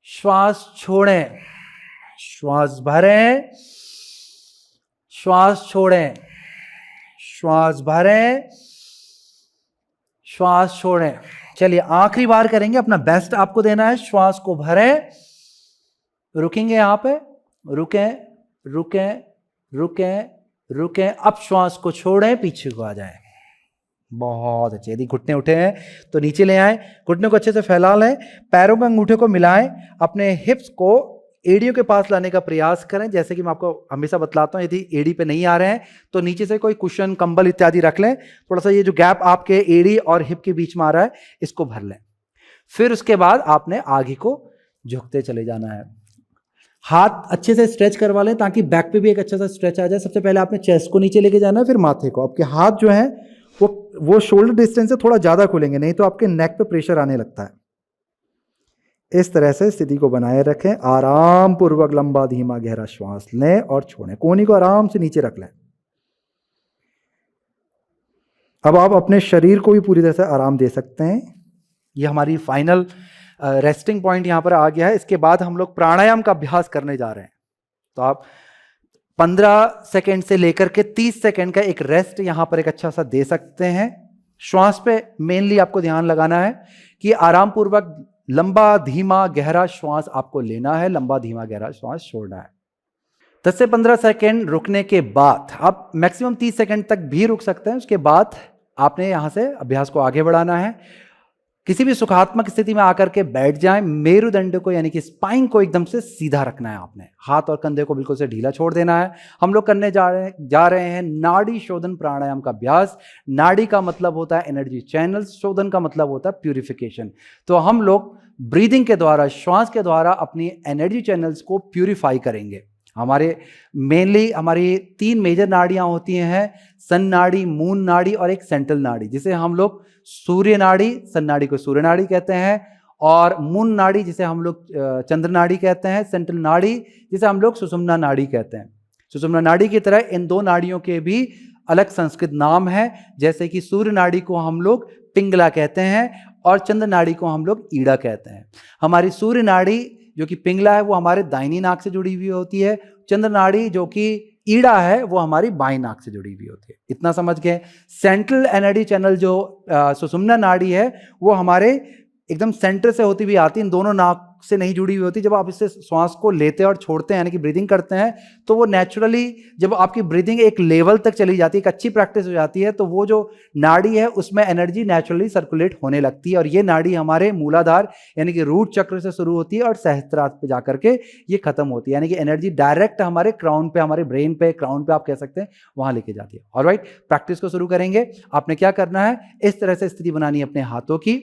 श्वास छोड़ें, श्वास भरें, श्वास छोड़ें, श्वास भरें, श्वास छोड़ें। चलिए आखिरी बार करेंगे, अपना बेस्ट आपको देना है। श्वास को भरें, रुकेंगे यहां पे, रुकें रुकें रुकें रुकें। अब श्वास को छोड़ें, पीछे को आ जाएं। बहुत अच्छे। यदि घुटने उठे हैं तो नीचे ले आएं, घुटने को अच्छे से फैला लें, पैरों के अंगूठे को मिलाएं, अपने हिप्स को एड़ियों के पास लाने का प्रयास करें। जैसे कि मैं आपको हमेशा बतलाता हूं, यदि एड़ी पे नहीं आ रहे हैं तो नीचे से कोई कुशन, कंबल इत्यादि रख लें। थोड़ा सा ये जो गैप आपके एड़ी और हिप के बीच में आ रहा है, इसको भर लें। फिर उसके बाद आपने आगे को झुकते चले जाना है। हाथ अच्छे से स्ट्रेच करवा लें ताकि बैक पे भी एक अच्छा सा स्ट्रेच आ जाए। सबसे पहले आपने चेस्ट को नीचे लेके जाना है, फिर माथे को। आपके हाथ जो है वो शोल्डर डिस्टेंस से थोड़ा ज्यादा खुलेंगे, नहीं तो आपके नेक पे प्रेशर आने लगता है। इस तरह से स्थिति को बनाए रखें। आराम पूर्वक लंबा धीमा गहरा श्वास लें और छोड़ें। कोहनी को आराम से नीचे रख लें। अब आप अपने शरीर को भी पूरी तरह से आराम दे सकते हैं। ये हमारी फाइनल रेस्टिंग पॉइंट यहां पर आ गया है। इसके बाद हम लोग प्राणायाम का अभ्यास करने जा रहे हैं। तो आप 15 सेकेंड से लेकर के 30 सेकेंड का एक रेस्ट यहां पर एक अच्छा सा दे सकते हैं। श्वास पे मेनली आपको ध्यान लगाना है कि आराम पूर्वक लंबा धीमा गहरा श्वास आपको लेना है, लंबा धीमा गहरा श्वास छोड़ना है। 10 से 15 सेकेंड रुकने के बाद आप मैक्सिमम 30 सेकेंड तक भी रुक सकते हैं। उसके बाद आपने यहां से अभ्यास को आगे बढ़ाना है। किसी भी सुखात्मक स्थिति में आकर के बैठ जाएं। मेरुदंड को यानी कि स्पाइन को एकदम से सीधा रखना है आपने। हाथ और कंधे को बिल्कुल से ढीला छोड़ देना है। हम लोग करने जा रहे हैं नाड़ी शोधन प्राणायाम का अभ्यास। नाड़ी का मतलब होता है एनर्जी चैनल्स, शोधन का मतलब होता है प्यूरिफिकेशन। तो हम लोग ब्रीदिंग के द्वारा, श्वास के द्वारा अपनी एनर्जी चैनल्स को प्यूरिफाई करेंगे। हमारे मेनली हमारी 3 मेजर नाड़ियां होती हैं, सन नाड़ी, मून नाड़ी और एक सेंट्रल नाड़ी, जिसे हम लोग सूर्य नाड़ी, सन नाड़ी को सूर्य नाड़ी कहते हैं, और मून नाड़ी जिसे हम लोग चंद्र नाड़ी कहते हैं, सेंट्रल नाड़ी जिसे हम लोग सुषुम्ना नाड़ी कहते हैं। सुषुम्ना नाड़ी की तरह इन 2 नाड़ियों के भी अलग संस्कृत नाम है। जैसे कि सूर्य नाड़ी को हम लोग पिंगला कहते हैं और चंद्र नाड़ी को हम लोग ईड़ा कहते हैं। हमारी सूर्य नाड़ी जो कि पिंगला है वो हमारे दाहिनी नाक से जुड़ी हुई होती है। चंद्र नाड़ी जो कि ईड़ा है वो हमारी बाईं नाक से जुड़ी हुई होती है। इतना समझ गए। सेंट्रल एनर्जी चैनल जो सुषुम्ना नाड़ी है वो हमारे एकदम सेंटर से होती हुई आती है, इन दोनों नाक से नहीं जुड़ी हुई होती। जब आप इससे श्वास को लेते हैं और छोड़ते हैं यानी कि ब्रीदिंग करते हैं तो वो नेचुरली जब आपकी ब्रीदिंग एक लेवल तक चली जाती है, एक अच्छी प्रैक्टिस हो जाती है, तो वो जो नाड़ी है उसमें एनर्जी नेचुरली सर्कुलेट होने लगती है। और ये नाड़ी हमारे मूलाधार यानी कि रूट चक्र से शुरू होती है और सहस्त्रार पे जाकर के ये खत्म होती है। यानी कि एनर्जी डायरेक्ट हमारे क्राउन पे, हमारे ब्रेन पे, क्राउन पे आप कह सकते हैं, वहां लेके जाती है। ऑलराइट, प्रैक्टिस को शुरू करेंगे। आपने क्या करना है, इस तरह से स्थिति बनानी है अपने हाथों की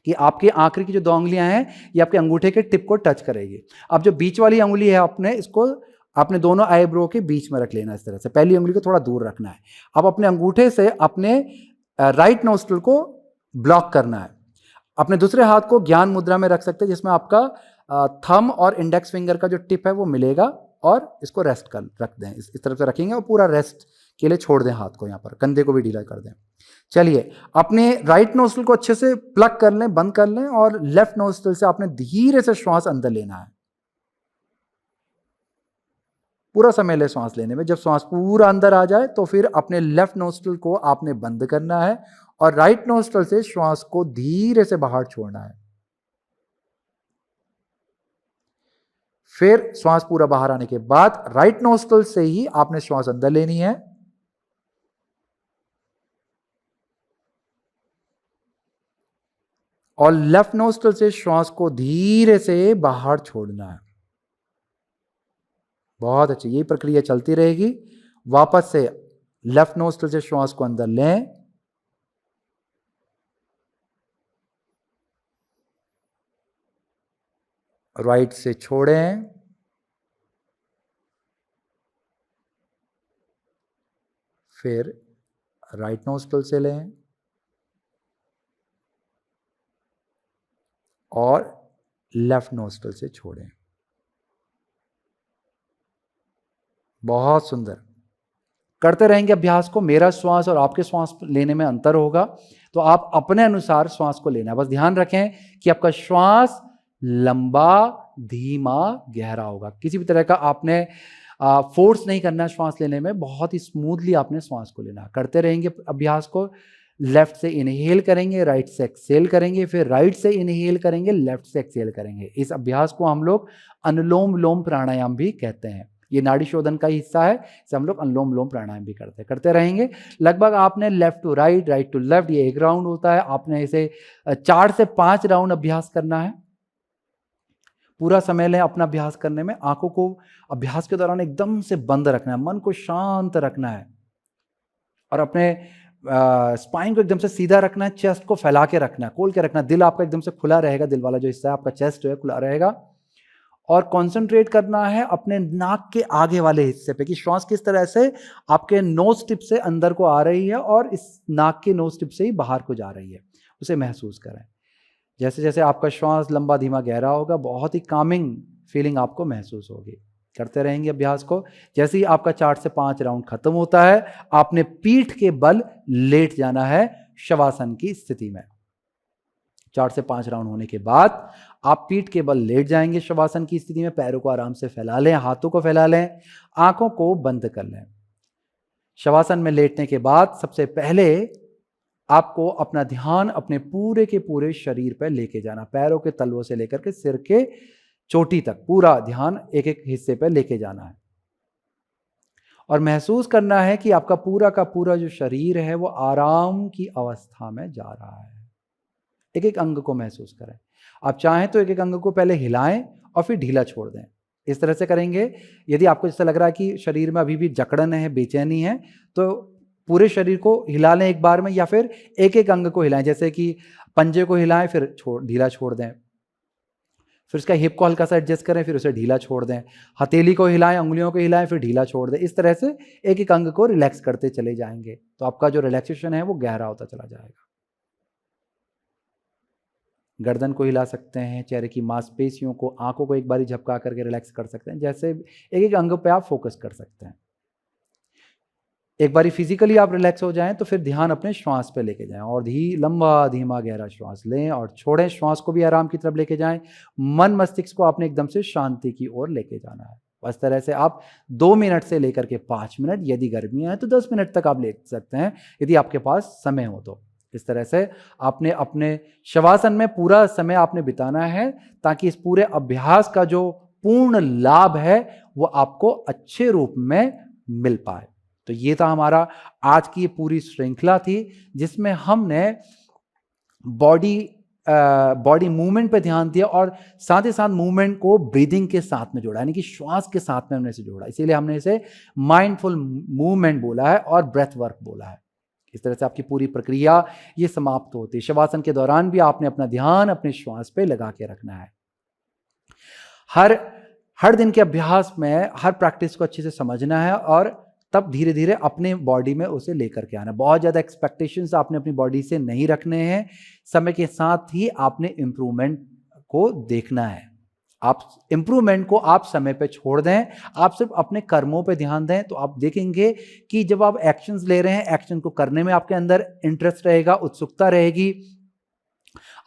कि आपकी आखिरी की जो 2 उंगलियां हैं ये आपके अंगूठे के टिप को टच करेगी। अब जो बीच वाली उंगली है अपने, इसको आपने दोनों आईब्रो के बीच में रख लेना इस तरह से। पहली उंगली को थोड़ा दूर रखना है। अब अपने अंगूठे से अपने राइट नोस्ट्रल को ब्लॉक करना है। अपने दूसरे हाथ को ज्ञान मुद्रा में रख सकते हैं जिसमें आपका थंब और इंडेक्स फिंगर का जो टिप है वो मिलेगा, और इसको रेस्ट कर रख दें। इस तरफ से रखेंगे और पूरा रेस्ट के लिए छोड़ दें हाथ को। यहाँ पर कंधे को भी ढीला कर दें। चलिए अपने राइट नोस्ट्रल को अच्छे से प्लग कर लें, बंद कर लें, और लेफ्ट नोस्ट्रल से आपने धीरे से श्वास अंदर लेना है। पूरा समय ले श्वास लेने में। जब श्वास पूरा अंदर आ जाए तो फिर अपने लेफ्ट नोस्ट्रल को आपने बंद करना है और राइट नोस्ट्रल से श्वास को धीरे से बाहर छोड़ना है। फिर श्वास पूरा बाहर आने के बाद राइट नोस्ट्रल से ही आपने श्वास अंदर लेनी है और लेफ्ट नोस्ट्रल से श्वास को धीरे से बाहर छोड़ना है। बहुत अच्छी, यही प्रक्रिया चलती रहेगी। वापस से लेफ्ट नोस्ट्रल से श्वास को अंदर लें, राइट से छोड़ें, फिर राइट नोस्ट्रल से लें और लेफ्ट नोस्ट्रल से छोड़ें। बहुत सुंदर। करते रहेंगे अभ्यास को। मेरा श्वास और आपके श्वास लेने में अंतर होगा, तो आप अपने अनुसार श्वास को लेना है। बस ध्यान रखें कि आपका श्वास लंबा, धीमा, गहरा होगा। किसी भी तरह का आपने फोर्स नहीं करना श्वास लेने में, बहुत ही स्मूथली आपने श्वास को लेना। करते रहेंगे अभ्यास को। लेफ्ट से इनहेल करेंगे, राइट से एक्सहेल करेंगे, फिर राइट से इनहेल करेंगे, लेफ्ट से एक्सहेल करेंगे। इस अभ्यास को हम लोग अनुलोम विलोम प्राणायाम भी कहते हैं। ये नाड़ी शोधन का हिस्सा है, इसे हम लोग अनुलोम विलोम प्राणायाम भी करते रहेंगे। लगभग आपने left to right, right to left, ये एक राउंड होता है। आपने इसे 4 से 5 राउंड अभ्यास करना है। पूरा समय लें अपना अभ्यास करने में। आंखों को अभ्यास के दौरान एकदम से बंद रखना है, मन को शांत रखना है और अपने स्पाइन को एकदम से सीधा रखना है, चेस्ट को फैला के रखना है, खोल के रखना है। दिल आपका एकदम से खुला रहेगा, दिल वाला जो हिस्सा है आपका चेस्ट जो है खुला रहेगा। और कंसंट्रेट करना है अपने नाक के आगे वाले हिस्से पे कि श्वास किस तरह से आपके नोज टिप से अंदर को आ रही है और इस नाक के नोज टिप से ही बाहर को जा रही है, उसे महसूस करें। जैसे जैसे आपका श्वास लंबा, धीमा, गहरा होगा, बहुत ही कामिंग फीलिंग आपको महसूस होगी। करते रहेंगे अभ्यास को। जैसे ही आपका 4 से 5 राउंड खत्म होता है, आपने पीठ के बल लेट जाना है शवासन की स्थिति में। 4 से 5 राउंड होने के बाद आप पीठ के बल लेट जाएंगे शवासन की स्थिति में। पैरों को आराम से फैला लें, हाथों को फैला लें, आंखों को बंद कर लें। शवासन में लेटने के बाद सबसे पहले आपको अपना ध्यान अपने पूरे के पूरे शरीर पर लेके जाना। पैरों के तलवों से लेकर के सिर के चोटी तक पूरा ध्यान एक एक हिस्से पर लेके जाना है और महसूस करना है कि आपका पूरा का पूरा जो शरीर है वो आराम की अवस्था में जा रहा है। एक एक अंग को महसूस करें। आप चाहें तो एक एक अंग को पहले हिलाएं और फिर ढीला छोड़ दें। इस तरह से करेंगे। यदि आपको जैसा लग रहा है कि शरीर में अभी भी जकड़न है, बेचैनी है, तो पूरे शरीर को हिला लें एक बार में, या फिर एक एक अंग को हिलाएं। जैसे कि पंजे को हिलाएं, फिर ढीला छोड़ दें, फिर उसका हिप को हल्का सा एडजस्ट करें, फिर उसे ढीला छोड़ दें। हथेली को हिलाएं, उंगलियों को हिलाएं, फिर ढीला छोड़ दें। इस तरह से एक एक अंग को रिलैक्स करते चले जाएंगे तो आपका जो रिलैक्सेशन है वो गहरा होता चला जाएगा। गर्दन को हिला सकते हैं, चेहरे की मांसपेशियों को, आंखों को एक बारी झपका करके रिलैक्स कर सकते हैं। जैसे एक एक अंग पे आप फोकस कर सकते हैं। एक बारी फिजिकली आप रिलैक्स हो जाएं तो फिर ध्यान अपने श्वास पे लेके जाएं और लंबा, धीमा, गहरा श्वास लें और छोड़ें। श्वास को भी आराम की तरफ लेके जाएं। मन मस्तिष्क को आपने एकदम से शांति की ओर लेके जाना है। इस तरह से आप 2 मिनट से लेकर के 5 मिनट, यदि गर्मियां हैं तो 10 मिनट तक आप ले सकते हैं, यदि आपके पास समय हो तो। इस तरह से आपने अपने शवासन में पूरा समय आपने बिताना है ताकि इस पूरे अभ्यास का जो पूर्ण लाभ है वो आपको अच्छे रूप में मिल पाए। तो ये था हमारा आज की पूरी श्रृंखला थी जिसमें हमने बॉडी मूवमेंट पे ध्यान दिया और साथ ही साथ मूवमेंट को ब्रीदिंग के साथ में जोड़ा, यानी कि श्वास के साथ में हमने इसे जोड़ा। इसीलिए हमने इसे माइंडफुल मूवमेंट बोला है और ब्रेथ वर्क बोला है। इस तरह से आपकी पूरी प्रक्रिया ये समाप्त होती है। शवासन के दौरान भी आपने अपना ध्यान अपने श्वास पे लगा के रखना है। हर दिन के अभ्यास में हर प्रैक्टिस को अच्छे से समझना है और तब धीरे धीरे अपने बॉडी में उसे लेकर के आना। बहुत ज़्यादा एक्सपेक्टेशंस आपने अपनी बॉडी से नहीं रखने हैं। समय के साथ ही आपने इम्प्रूवमेंट को देखना है। आप इम्प्रूवमेंट को आप समय पे छोड़ दें, आप सिर्फ अपने कर्मों पे ध्यान दें, तो आप देखेंगे कि जब आप एक्शंस ले रहे हैं, एक्शन को करने में आपके अंदर इंटरेस्ट रहेगा, उत्सुकता रहेगी,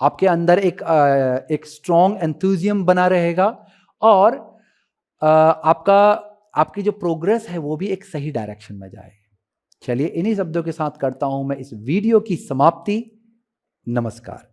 आपके अंदर एक स्ट्रॉन्ग एंथुजियम बना रहेगा और आपकी जो प्रोग्रेस है वो भी एक सही डायरेक्शन में जाएगी। चलिए इन्हीं शब्दों के साथ करता हूं मैं इस वीडियो की समाप्ति। नमस्कार।